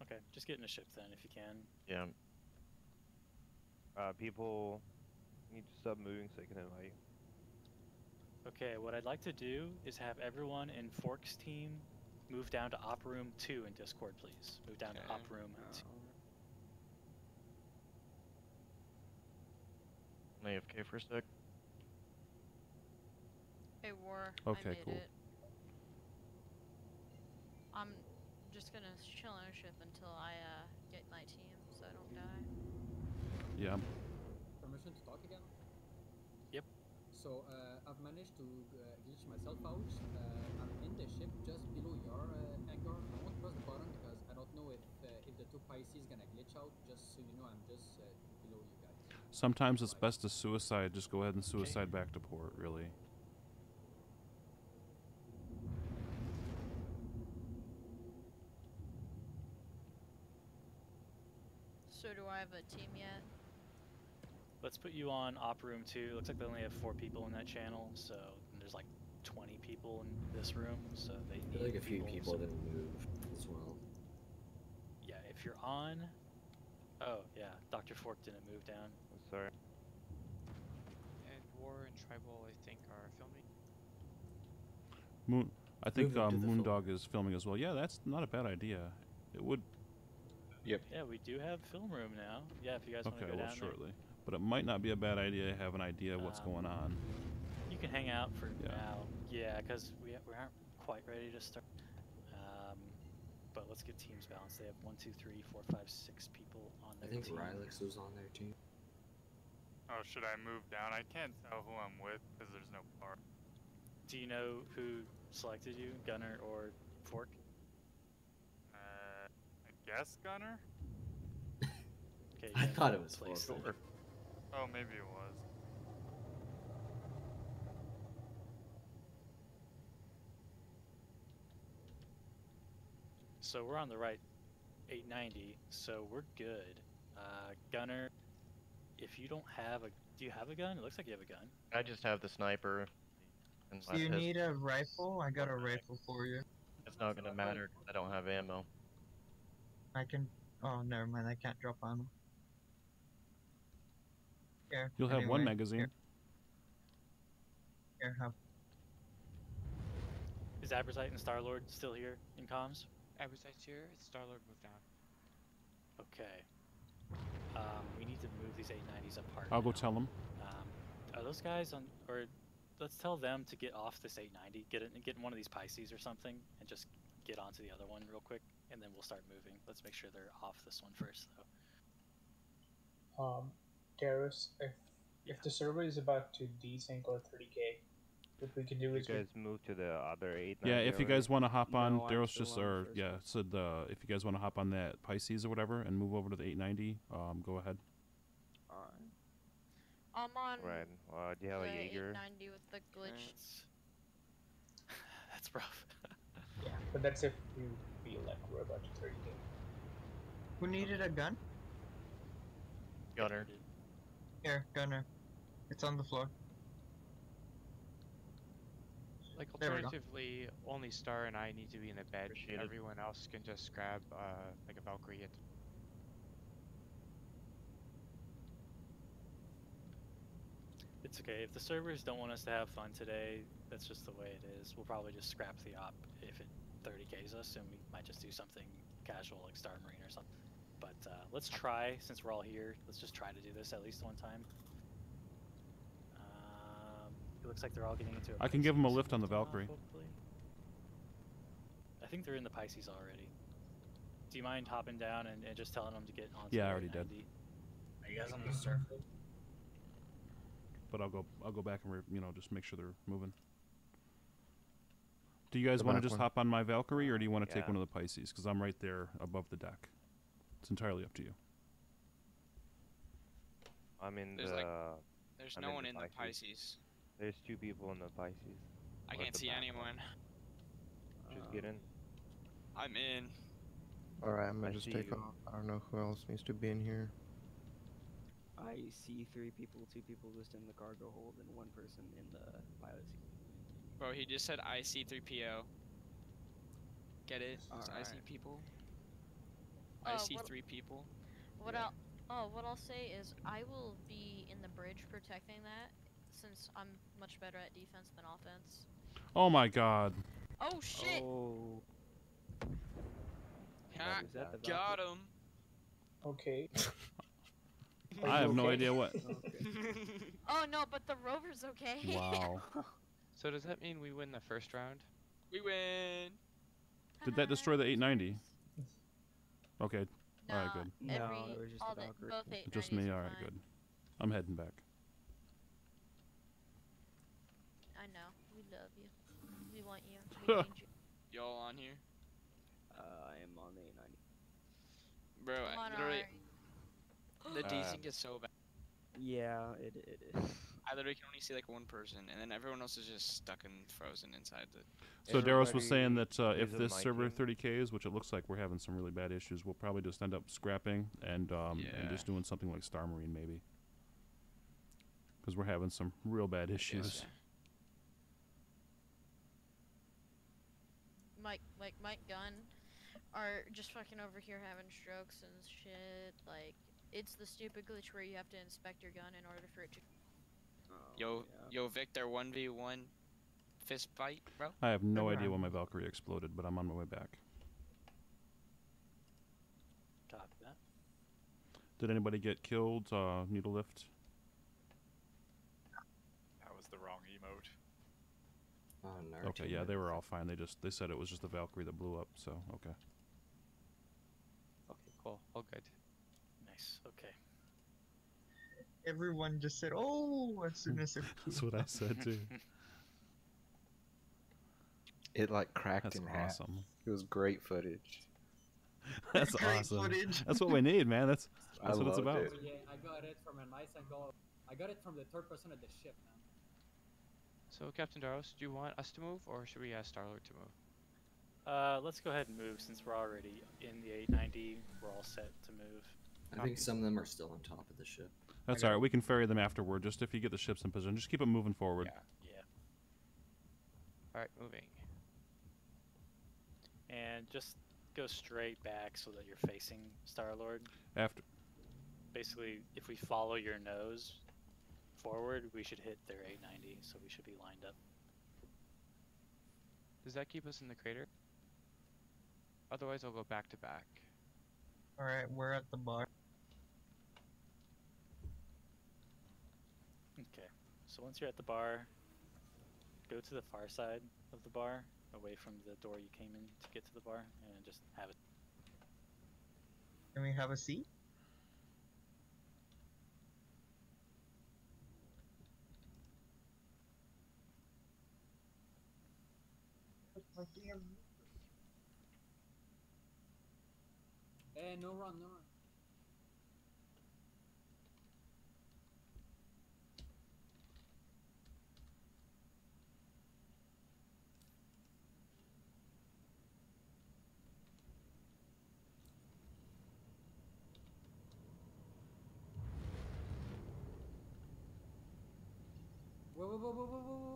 Okay, just get in a ship then if you can. Yeah. People need to stop moving so I can invite you. Okay, what I'd like to do is have everyone in Fork's team move down to Op Room 2 in Discord, please. Move down to Op Room 2. I'm AFK for a sec. Hey, War. Okay, I made cool. it. I'm just gonna chill in a ship until I get my team, so I don't die. Yeah. Permission to talk again? Yep. So I've managed to glitch myself out. I'm in the ship just below your hangar. I won't press the button because I don't know if the two Pisces gonna glitch out. Just so you know, I'm just below you guys. Sometimes it's best to suicide. Just go ahead and suicide back to port, really. So do I have a team yet? Let's put you on Op Room 2. Looks like they only have 4 people in that channel, so there's like 20 people in this room, so they I need feel like a few so- people didn't move as well. Yeah, if you're on... Oh, yeah, Dr. Fork didn't move down. Sorry. And War and Tribal, I think, are filming. I think Move into the Moondog is filming as well. Yeah, that's not a bad idea. It would. Yep. Yeah, we do have film room now. Yeah, if you guys want to Okay, go well, down shortly. But it might not be a bad idea to have an idea of what's going on. there. You can hang out for Yeah. now. Yeah, because we aren't quite ready to start. But let's get teams balanced. They have 1, 2, 3, 4, 5, 6 people on I their think team. Rylix was on there too. Oh, should I move down? I can't tell who I'm with because there's no bar. Do you know who selected you, Gunner or Fork? I guess Gunner? Okay, I you're in thought it was place Fork. then. Oh, maybe it was. So we're on the right 890, so we're good. Gunner, if you don't have a... Do you have a gun? It looks like you have a gun. I just have the sniper. And Do you my need a rifle? I got a rifle for you. It's not gonna matter 'cause I don't have ammo. I can. Oh, never mind. I can't drop ammo. Here. You'll have one anyway, magazine. Here, have. Is Abertite and Star-Lord still here in comms? Abertite's here. Star-Lord moved down. Okay. We need to move these 890s apart. I'll go now. tell them. Are those guys on... Or let's tell them to get off this 890. Get in one of these Pisces or something, and just get onto the other one real quick, and then we'll start moving. Let's make sure they're off this one first, though. Darius, if the server is about to desync or 30k, what we can do You is guys move to the other 8. Yeah, if you guys want to hop on, No, I'm Daryl's still just, on or first yeah, said if you guys want to hop on that Pisces or whatever and move over to the 890, go ahead. I'm on Right. Do you have the a Jaeger? 890 with the glitch. That's rough. Yeah, but that's if you feel like we're about to 30k. Who needed a gun? Gunner. Here, gunner. It's on the floor. Like, There we go. alternatively, only Star and I need to be in the bed. Appreciate it. Everyone else can just grab, like a Valkyrie. It's okay. If the servers don't want us to have fun today, that's just the way it is. We'll probably just scrap the op if it 30Ks us, and we might just do something casual like Star Marine or something. But let's try, since we're all here, let's just try to do this at least one time. It looks like they're all getting into a I can give them a Pisces lift on the now, Valkyrie. hopefully. I think they're in the Pisces already. Do you mind hopping down and just telling them to get onto Yeah, I the already did. 890? Are you guys on the surface? But I'll go back and just make sure they're moving. Do you guys The want to back just one. hop on my Valkyrie, or do you want to take Yeah. one of the Pisces? Because I'm right there above the deck. It's entirely up to you. I'm in There's the. like, there's I'm no in one the in the Pisces. There's 2 people in the Pisces. I Or can't the see back anyone. one. Just get in. I'm in. Alright, I'm I gonna just see take you. off. I don't know who else needs to be in here. I see 3 people, 2 people just in the cargo hold, and 1 person in the pilot seat. Bro, he just said IC3PO. Get it? It's Alright. IC people. Oh, I see what- 3 people. What I'll say is I will be in the bridge protecting that, since I'm much better at defense than offense. Oh my God. Oh shit! Oh. Ha, Is that the got him. Okay. I have no idea what. Oh no, but the rover's okay. Wow. So does that mean we win the first round? We win. Did that destroy the 890? Okay. No, All right, good. No, every, it was just all the the, Valkyrie. both 890s Just me. are All right, fine. good. I'm heading back. I know. We love you. We want you. We need you. Y'all on here? I am on the 890. Bro, Come on, I literally. Ari. The desync is so bad. Yeah, it is. I literally can only see like 1 person, and then everyone else is just stuck and frozen inside the. So Daros was saying that if is a this server miking. 30Ks, which it looks like we're having some really bad issues, we'll probably just end up scrapping and just doing something like Star Marine maybe. Because we're having some real bad issues. Mike Gunn are just fucking over here having strokes and shit. Like, it's the stupid glitch where you have to inspect your gun in order for it to. Yo, Victor, 1v1 fist fight, bro. I have no idea when my Valkyrie exploded, but I'm on my way back. Copy that. Did anybody get killed? Needle lift? That was the wrong emote. Okay, yeah, they were all fine. They said it was just the Valkyrie that blew up. So okay. Okay, cool. All good. Nice. Okay. Everyone just said, "Oh!" as soon as it. That's what I said too. It like cracked That's in half. awesome. It was great footage. That's Great awesome. footage. That's what we need, man. That's I what it's loved about. it. Oh, yeah, I got it from a nice angle. I got it from the third person of the ship, man. So Captain Daros, do you want us to move, or should we ask Starlord to move? Let's go ahead and move since we're already in the 890. We're all set to move. I think some of them are still on top of the ship. That's all right. We can ferry them afterward. Just if you get the ships in position, just keep them moving forward. Yeah. All right, moving. And just go straight back so that you're facing Star-Lord. After. Basically, if we follow your nose forward, we should hit their 890, so we should be lined up. Does that keep us in the crater? Otherwise, I'll go back to back. All right, we're at the bar. Okay, so once you're at the bar, go to the far side of the bar, away from the door you came in to get to the bar, and just have it. Can we have a seat? Hey, no run, no run.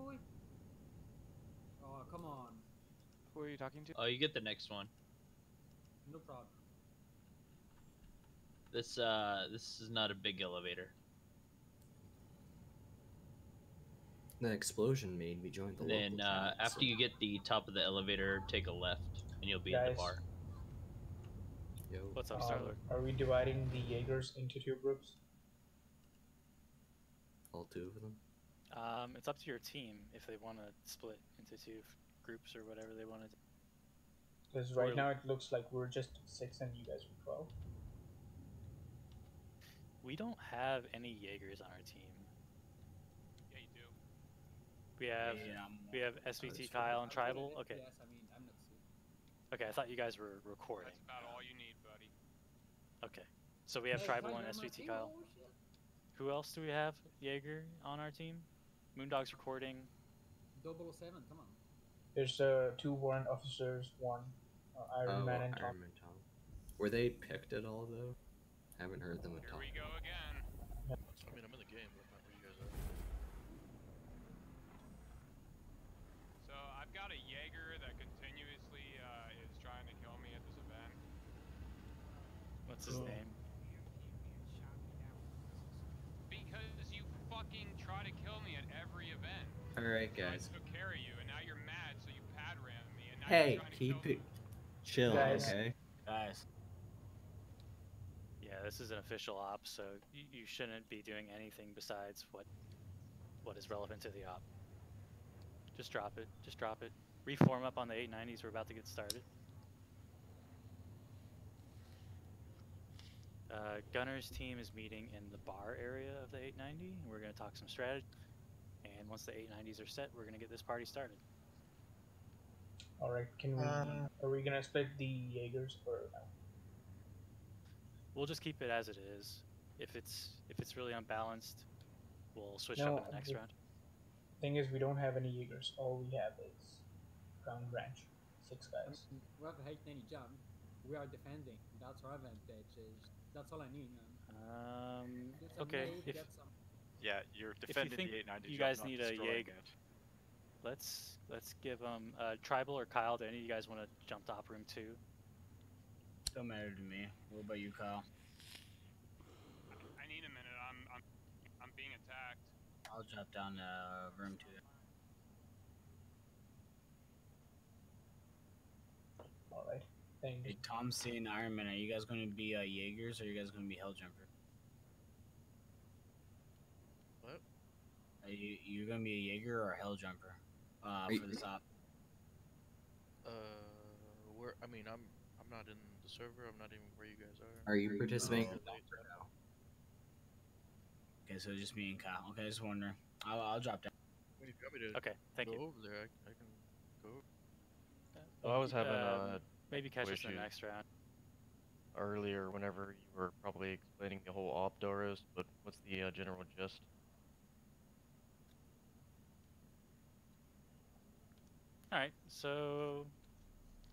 Wait. Oh, come on. Who are you talking to? Oh, you get the next one. No problem. This is not a big elevator. The explosion made me join the Then local channel, after so- you get the top of the elevator, take a left, and you'll be at the Guys. bar. Yo. What's up, Star-Lord? Are we dividing the Jaegers into 2 groups? All 2 of them? It's up to your team if they want to split into 2 groups or whatever they want to do. Because right now it looks like we're just 6 and you guys are 12. We don't have any Jaegers on our team. Yeah, you do. We have SVT Kyle and Tribal. Okay. Yes, I mean, I'm not sick. Okay, I thought you guys were recording. That's about all you need, buddy. Okay. So we have Hey, Tribal guys, and I'm not SVT sick. Kyle. Oh, shit. Who else do we have? Jaeger on our team? Moondog's recording. 007, come on. There's 2 warrant officers, 1 Iron Man and Tom. Iron Man Tom. Were they picked at all though? Haven't heard them at Here all. we go again. I mean, I'm in the game, but not where you guys are. So I've got a Jaeger that continuously is trying to kill me at this event. What's his name? Because you fucking try to kill me at every event. Alright, So guys. I took care of you, and now you're mad, so you pad ram me, and now Hey, you're trying to keep kill it chill, Guys. okay? Guys. Yeah, this is an official op, so you shouldn't be doing anything besides what is relevant to the op. Just drop it. Just drop it. Reform up on the 890s. We're about to get started. Gunner's team is meeting in the bar area of the 890. And we're going to talk some strategy. And once the 890s are set, we're going to get this party started. Alright, can we... are we gonna split the Jaegers or no? We'll just keep it as it is. If it's really unbalanced, we'll switch No, up in the next round. Thing is, we don't have any Jaegers. All we have is Crown Ranch. 6 guys. We have a 890 jump. We are defending. That's our advantage. That's all I need, man. Get some Okay. nade, get some... Yeah, you're If you defending think the 890. you jump, guys not need a destroying Jaeger, it. let's give them Tribal or Kyle. Do any of you guys want to jump top room 2? Don't matter to me. What about you, Kyle? I need a minute. I'm being attacked. I'll drop down room 2. Alright, thank you. Hey, Tom, C, and Iron Man, are you guys going to be Jaegers, or are you guys going to be Helljumper? What? Are you going to be a Jaeger or a Helljumper for this op? Where? I mean, I'm not in the server. I'm not even where you guys are. Are you participating? Okay, so just me and Kyle. Okay, just wondering. I'll drop down. If you want me to Okay, thank go you. over there, I can go. Well, I was having maybe catch us in the issues next round. earlier whenever you were probably explaining the whole op, Doros, but what's the general gist? Alright, so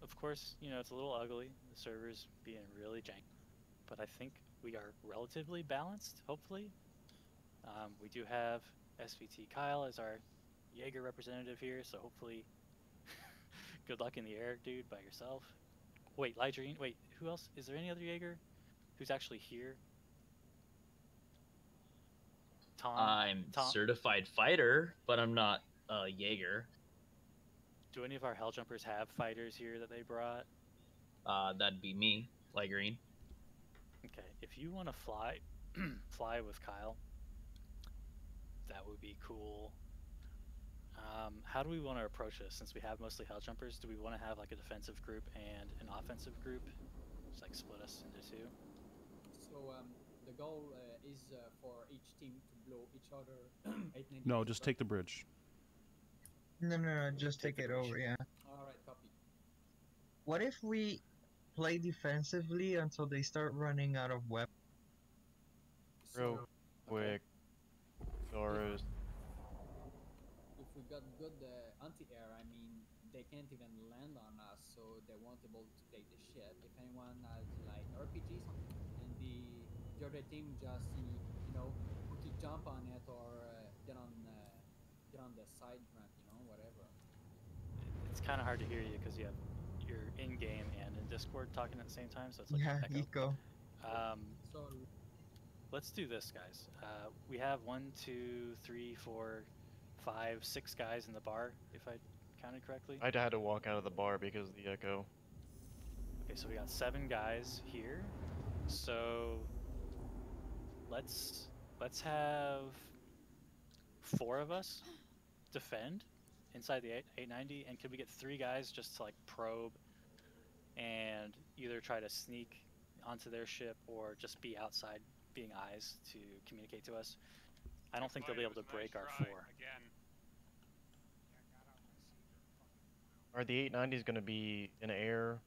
of course, you know, it's a little ugly. The server's being really janky. But I think we are relatively balanced, hopefully. We do have SVT Kyle as our Jaeger representative here, so hopefully good luck in the air, dude, by yourself. Wait, Lydrine, wait, who else? Is there any other Jaeger who's actually here? Tom? I'm certified fighter, but I'm not a Jaeger. Do any of our Helljumpers have fighters here that they brought? That'd be me, Light Green. Okay, if you want to fly, fly with Kyle, that would be cool. How do we want to approach this? Since we have mostly Helljumpers, do we want to have like a defensive group and an offensive group? Just like split us into 2? So the goal is for each team to blow each other. 890. No, just take the bridge. No, just take it over, yeah. Alright, copy. What if we play defensively until they start running out of weapons? Real quick, Doros. If we got good anti-air, I mean, they can't even land on us, so they won't be able to take the shit. If anyone has like RPG something, and the other team just you know quickly jump on it or get on the side ramp, you know, whatever. It's kind of hard to hear you because you're in game and in Discord talking at the same time, so it's like Yeah, an echo. eco. Sorry. Let's do this, guys. We have 1, 2, 3, 4, 5, 6 guys in the bar, if I counted correctly. I had to walk out of the bar because of the echo. Okay, so we got 7 guys here. So let's have 4 of us defend inside the 890, and could we get 3 guys just to like probe and either try to sneak onto their ship or just be outside being eyes to communicate to us? I don't think they'll be able to break our 4. Again. Are the 890s going to be in air,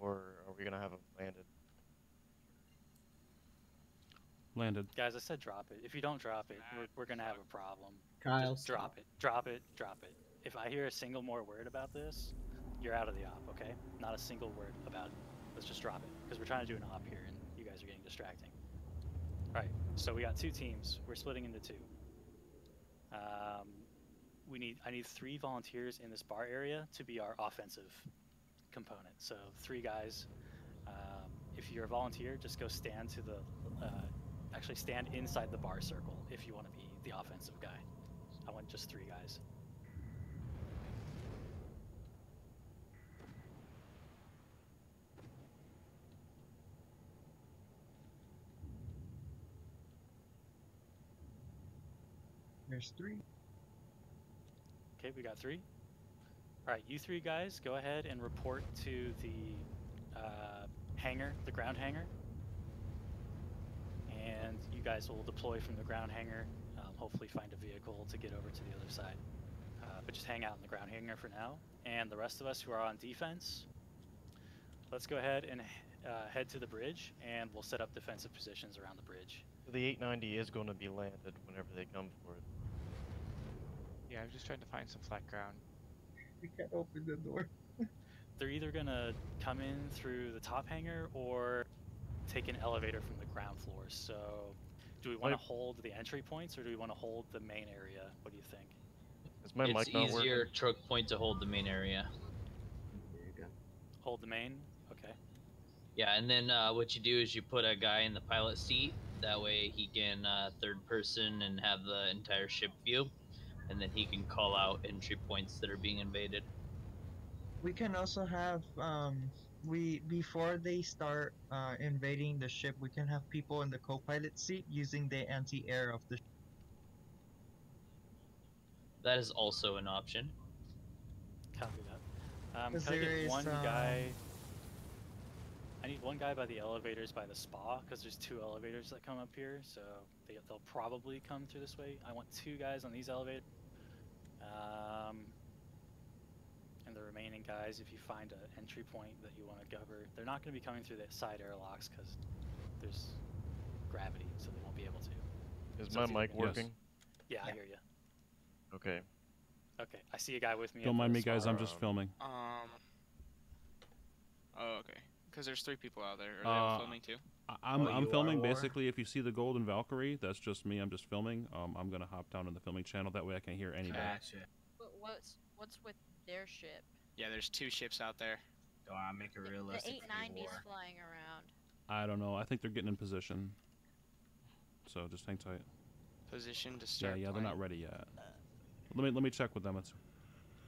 or are we going to have them landed? Landed. Guys, I said drop it. If you don't drop it, we're gonna have a problem. Kyle, Just drop it. Drop it. Drop it. If I hear a single more word about this, you're out of the op, okay? Not a single word about it. Let's just drop it. Because we're trying to do an op here and you guys are getting distracting. Alright, so we got 2 teams. We're splitting into 2. I need 3 volunteers in this bar area to be our offensive component. So 3 guys. If you're a volunteer, just go stand to the actually stand inside the bar circle if you want to be the offensive guy. I want just 3 guys. There's 3. Okay, we got 3. Alright, you 3 guys, go ahead and report to the hangar, the ground hangar. And you guys will deploy from the ground hangar, hopefully find a vehicle to get over to the other side. But just hang out in the ground hangar for now. And the rest of us who are on defense, let's go ahead and head to the bridge, and we'll set up defensive positions around the bridge. So the 890 is going to be landed whenever they come for it. Yeah, I'm just trying to find some flat ground. We can't open the door. They're either gonna come in through the top hangar or take an elevator from the ground floor. So, do we want to hold the entry points or do we want to hold the main area? What do you think? Is my It's mic not working? easier choke point to hold the main area. There you go. Hold the main? Okay. Yeah, and then what you do is you put a guy in the pilot seat. That way he can third person and have the entire ship view. And then he can call out entry points that are being invaded. We can also have before they start invading the ship, we can have people in the co-pilot seat using the anti-air of the ship. That is also an option. Copy that. Because Can I there get is, one guy? I need one guy by the elevators by the spa, because there's 2 elevators that come up here, so they'll probably come through this way. I want 2 guys on these elevators. And the remaining guys, if you find an entry point that you want to cover, they're not going to be coming through the side airlocks because there's gravity, so they won't be able to. Is So my it's either mic gonna- working? Yeah, I hear you. Okay. Okay, I see a guy with me. Don't at mind the me, guys. spa. I'm just filming. Oh, okay. Because there's 3 people out there. Are they all filming too? I'm you filming. are, War? Basically, if you see the Golden Valkyrie, that's just me. I'm just filming. I'm gonna hop down in the filming channel. That way, I can hear anybody. Gotcha. But what's with their ship? Yeah, there's 2 ships out there. Do I make it The realistic? for you, 890s War? flying around. I don't know. I think they're getting in position. So just hang tight. Position to Yeah, start. they're playing. not ready yet. Let me check with them. It's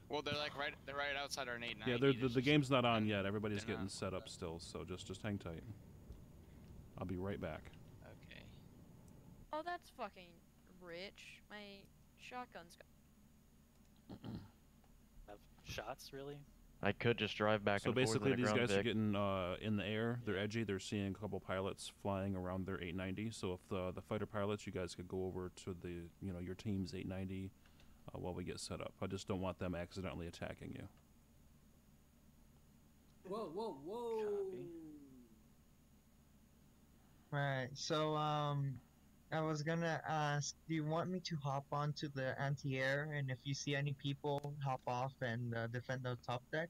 Well, they're like they're right outside our 890. yeah. The game's not on yet. Everybody's getting set up still. So just hang tight. I'll be right back. Okay. Oh, that's fucking rich. My shotgun's got. Have shots, really? I could just drive back So and forth basically, in a these ground guys are Vic. getting in the air. They're edgy. They're seeing a couple pilots flying around their 890. So if the fighter pilots, you guys could go over to the your team's 890 while we get set up. I just don't want them accidentally attacking you. Whoa, whoa, whoa! Right. So I was gonna ask, do you want me to hop onto the anti-air, and if you see any people, hop off and defend the top deck?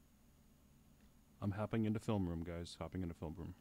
I'm hopping into film room, guys. Hopping into film room.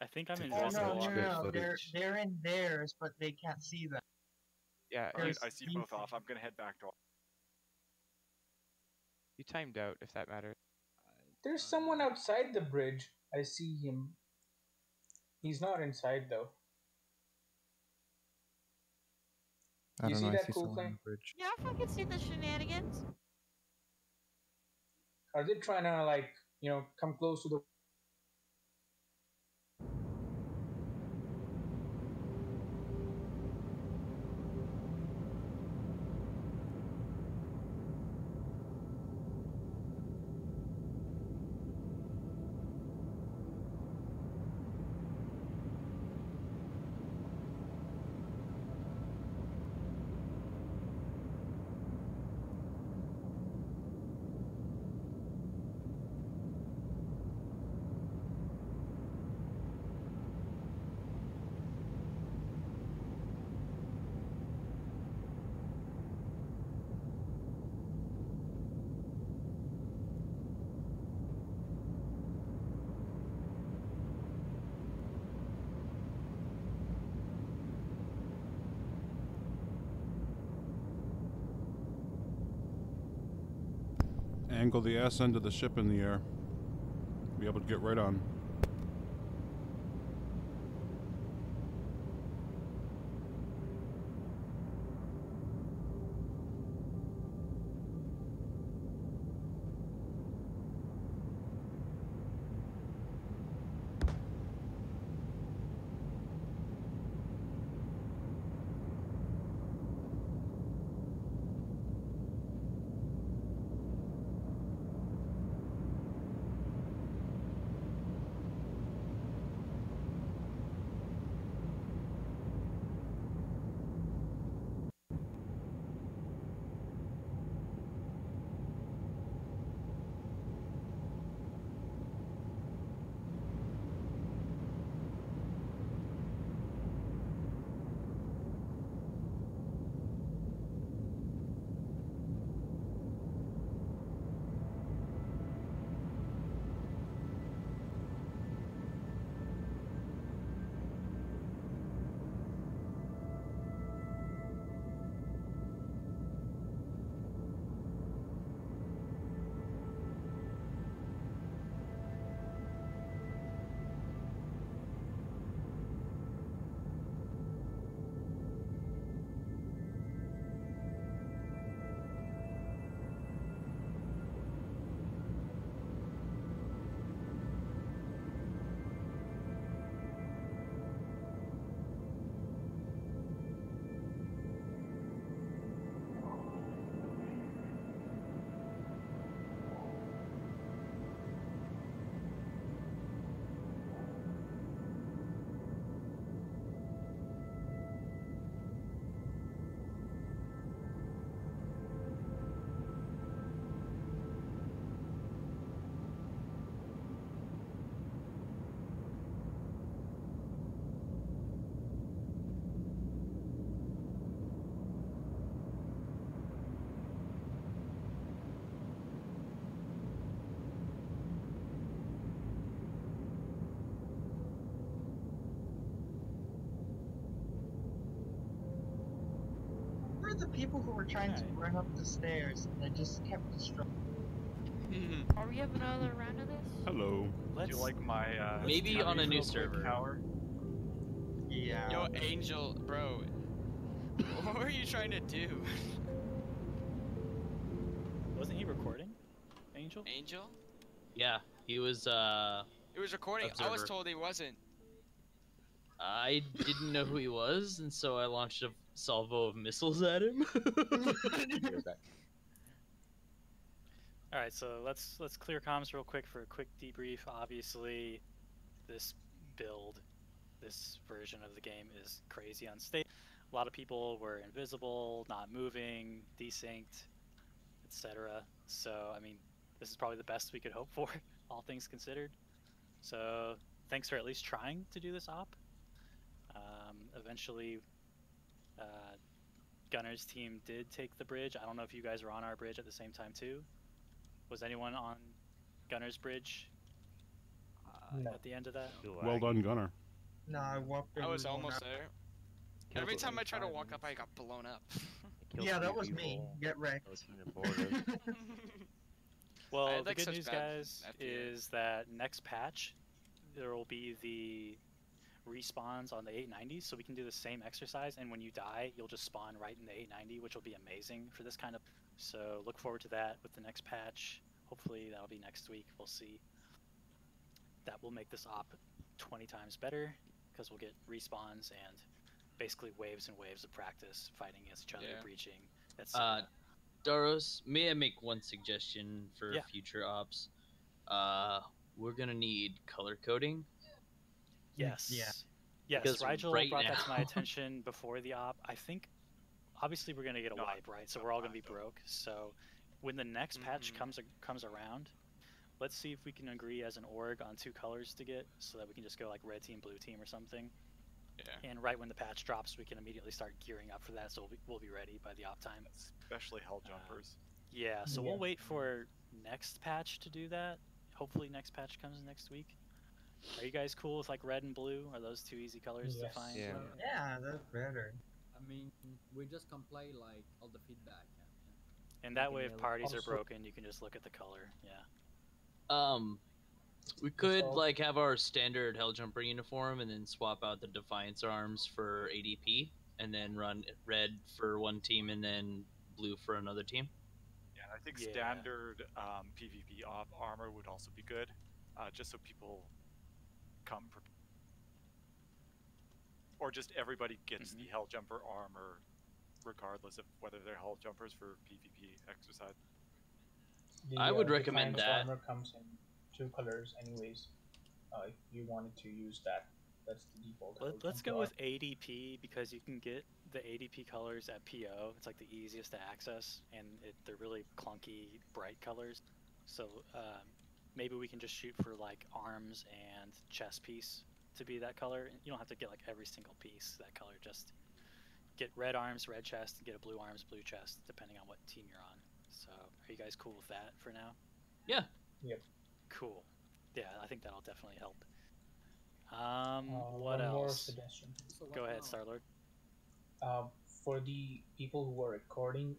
I think I'm Oh invisible. no! They're in theirs, but they can't see them. Yeah, Alright, I see both off. I'm gonna head back to. you timed out if that matters. There's someone outside the bridge. I see him. He's not inside though. I You don't see know. I that see cool someone on thing? the bridge. Yeah, I fucking see the shenanigans. Are they trying to like, come close to the Angle the ass end of the ship in the air. Be able to get right on. Where are the people who were trying to run up the stairs and just kept destroying? Are we having another round of this? Hello. Do you like my Maybe on a new server. Tower? Yeah. Yo, Angel, bro. What were you trying to do? Wasn't he recording? Angel? Angel? Yeah, he was. It was recording. I was Observer. told he wasn't. I didn't know who he was, and so I launched a salvo of missiles at him. All right, so let's clear comms real quick for a quick debrief. Obviously, this build, this version of the game is crazy unstable. A lot of people were invisible, not moving, desynced, etc. So, I mean, this is probably the best we could hope for, all things considered. So, thanks for at least trying to do this op. Eventually, Gunner's team did take the bridge. I don't know if you guys were on our bridge at the same time too. Was anyone on Gunner's bridge? at the end of that. Well done, Gunner. No, I walked. I was everyone almost up. there. Killed Every it time in I try to 5 walk up, I minutes. got blown up. Killed Yeah, that 3 was me. people. Get wrecked. Well, had, the like, good such news, bad guys, FPS. is that next patch there will be the respawns on the 890, so we can do the same exercise. And when you die, you'll just spawn right in the 890, which will be amazing for this kind of. So look forward to that with the next patch. Hopefully that'll be next week. We'll see. That will make this op 20 times better because we'll get respawns and basically waves and waves of practice fighting against each other, breaching, etc. Daros, may I make one suggestion for Yeah. future ops? We're gonna need color coding. Yes. Yeah. Yes, Because Rigel right brought that to my now- attention before the op. I think, obviously, we're gonna get a wipe, right? So we're all gonna be broke. So when the next patch comes around, let's see if we can agree as an org on 2 colors to get, so that we can just go like red team, blue team, or something. Yeah. And right when the patch drops, we can immediately start gearing up for that, so we'll be ready by the op time. Especially hell jumpers. Yeah, so Yeah. we'll wait for next patch to do that. Hopefully next patch comes next week. Are you guys cool with like red and blue? Are those 2 easy colors to find? Yeah, that's better. I mean, we just comply like all the feedback. And that way, if Making parties are also- broken, you can just look at the color. Yeah. We could So- like have our standard Helljumper uniform and then swap out the Defiance arms for ADP, and then run red for one team and then blue for another team. Yeah, I think Yeah. standard PvP armor would also be good, just so people come. Or just everybody gets the hell jumper armor, regardless of whether they're hell jumpers for PvP exercise. I would recommend Defiance that. armor comes in 2 colors, anyways. If you wanted to use that, that's the default. Let's go with ADP because you can get the ADP colors at PO. It's like the easiest to access, and they're really clunky, bright colors. So maybe we can just shoot for like arms and chest piece to be that color. You don't have to get like every single piece that color. Just get red arms, red chest, and get a blue arms, blue chest, depending on what team you're on. So are you guys cool with that for now? Yeah. Yep. Cool. Yeah, I think that'll definitely help. What one more else? suggestion. Go ahead, Starlord. For the people who are recording,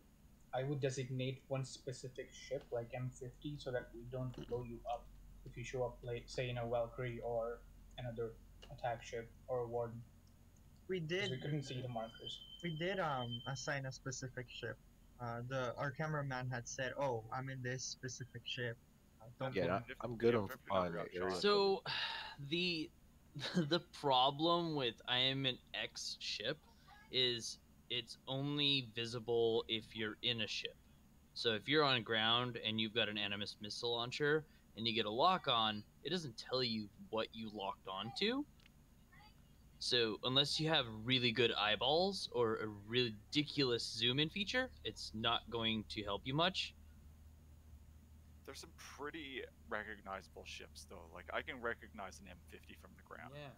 I would designate one specific ship, like M50, so that we don't blow you up if you show up late, say in a Valkyrie or another attack ship or a Warden. We 'Cause did. we couldn't see the markers. We did assign a specific ship. Our cameraman had said, "Oh, I'm in this specific ship." Don't Yeah, worry. I'm good on area. So, the problem with I am an X ship is it's only visible if you're in a ship. So if you're on ground and you've got an Animus missile launcher and you get a lock on, it doesn't tell you what you locked onto. So unless you have really good eyeballs or a ridiculous zoom in feature, it's not going to help you much. There's some pretty recognizable ships though. Like I can recognize an M50 from the ground. Yeah.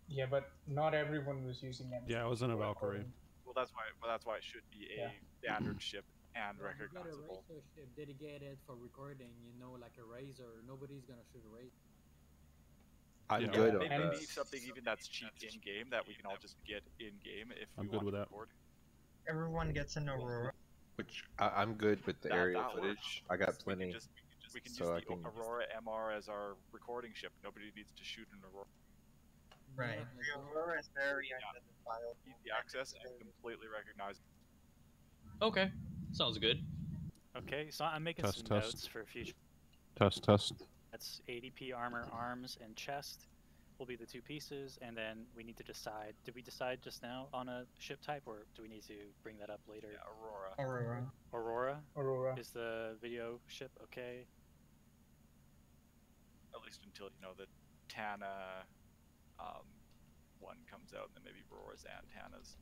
Yeah, but not everyone was using M50. Yeah, I was in a for Valkyrie. recording. Well, that's why it should be a standard ship and Yeah, you got a recognizable. razor ship dedicated for recording, like a razor. Nobody's gonna shoot a razor. I'm good on Maybe that. something even that's cheap in game that we can all just get in game if I'm we good want with to that. record. Everyone gets an Aurora. Which I'm good with the That- aerial that footage. works. I got We can plenty. We can so I use the can. Aurora MR as our recording ship. Nobody needs to shoot an Aurora. Right. Yeah, The Aurora is very identifiable. Easy access and completely recognizable. Okay, sounds good. Okay, so I'm making Test, some test. notes for future. Test. That's ADP armor, arms, and chest will be the 2 pieces, and then we need to decide. Did we decide just now on a ship type, or do we need to bring that up later? Yeah, Aurora. Aurora. Aurora. Is the video ship okay? At least until the Tana one comes out, and then maybe Aurora's and Tana's.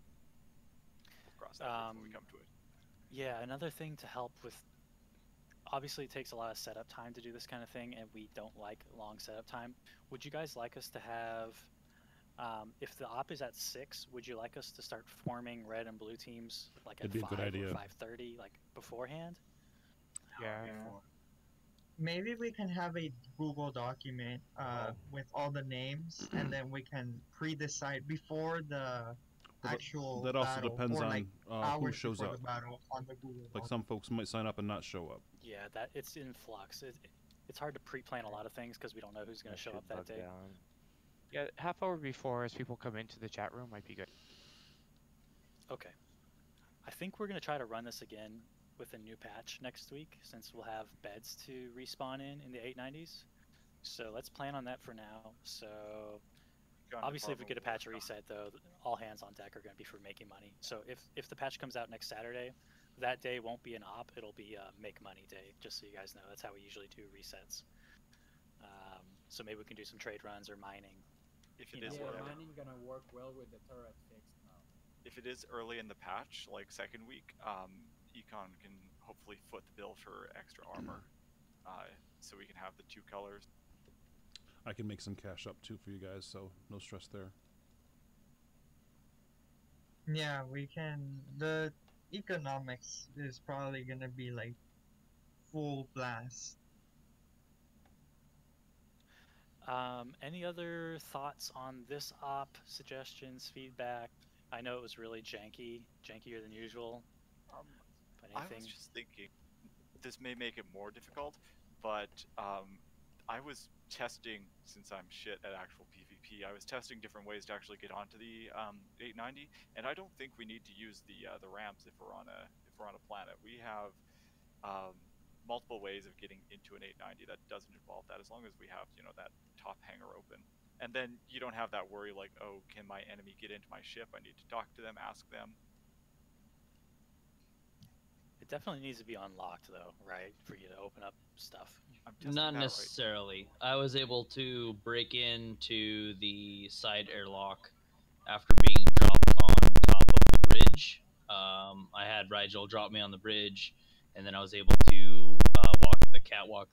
We'll cross that bridge when we come to it. Yeah, another thing to help with. Obviously, it takes a lot of setup time to do this kind of thing, and we don't like long setup time. Would you guys like us to have, if the op is at 6, would you like us to start forming red and blue teams like That'd at be a 5 good idea. or 5:30, like beforehand? Yeah. Maybe we can have a Google document with all the names, and then we can pre-decide before the actual that also battle, depends or on like who hours shows before up. the battle on the Google. Like some folks might sign up and not show up. Yeah, that it's in flux. It's hard to pre-plan a lot of things because we don't know who's going to show up that day. Yeah, half hour before as people come into the chat room might be good. Okay. I think we're going to try to run this again with a new patch next week, since we'll have beds to respawn in the 890s. So let's plan on that for now. So obviously if we get a patch reset, though, all hands on deck are going to be for making money. So if the patch comes out next Saturday, that day won't be an op, it'll be a make money day, just so you guys know. That's how we usually do resets. So maybe we can do some trade runs or mining. If it is mining gonna work well with the turret fixed now. If it is early in the patch, like second week, Econ can hopefully foot the bill for extra armor, so we can have the 2 colors. I can make some cash up too for you guys, so no stress there. Yeah, we can. The economics is probably gonna be like full blast. Any other thoughts on this op? Suggestions, feedback? I know it was really jankier than usual. But I anything? was just thinking, this may make it more difficult, but I was testing, since I'm shit at actual PvP, I was testing different ways to actually get onto the 890, and I don't think we need to use the ramps if we're on a planet. We have multiple ways of getting into an 890 that doesn't involve that, as long as we have, that top hangar open. And then you don't have that worry like, oh, can my enemy get into my ship? I need to talk to them, ask them. It definitely needs to be unlocked, though, right? For you to open up stuff. Not necessarily. Right. I was able to break into the side airlock after being dropped on top of the bridge. I had Rigel drop me on the bridge, and then I was able to walk the catwalk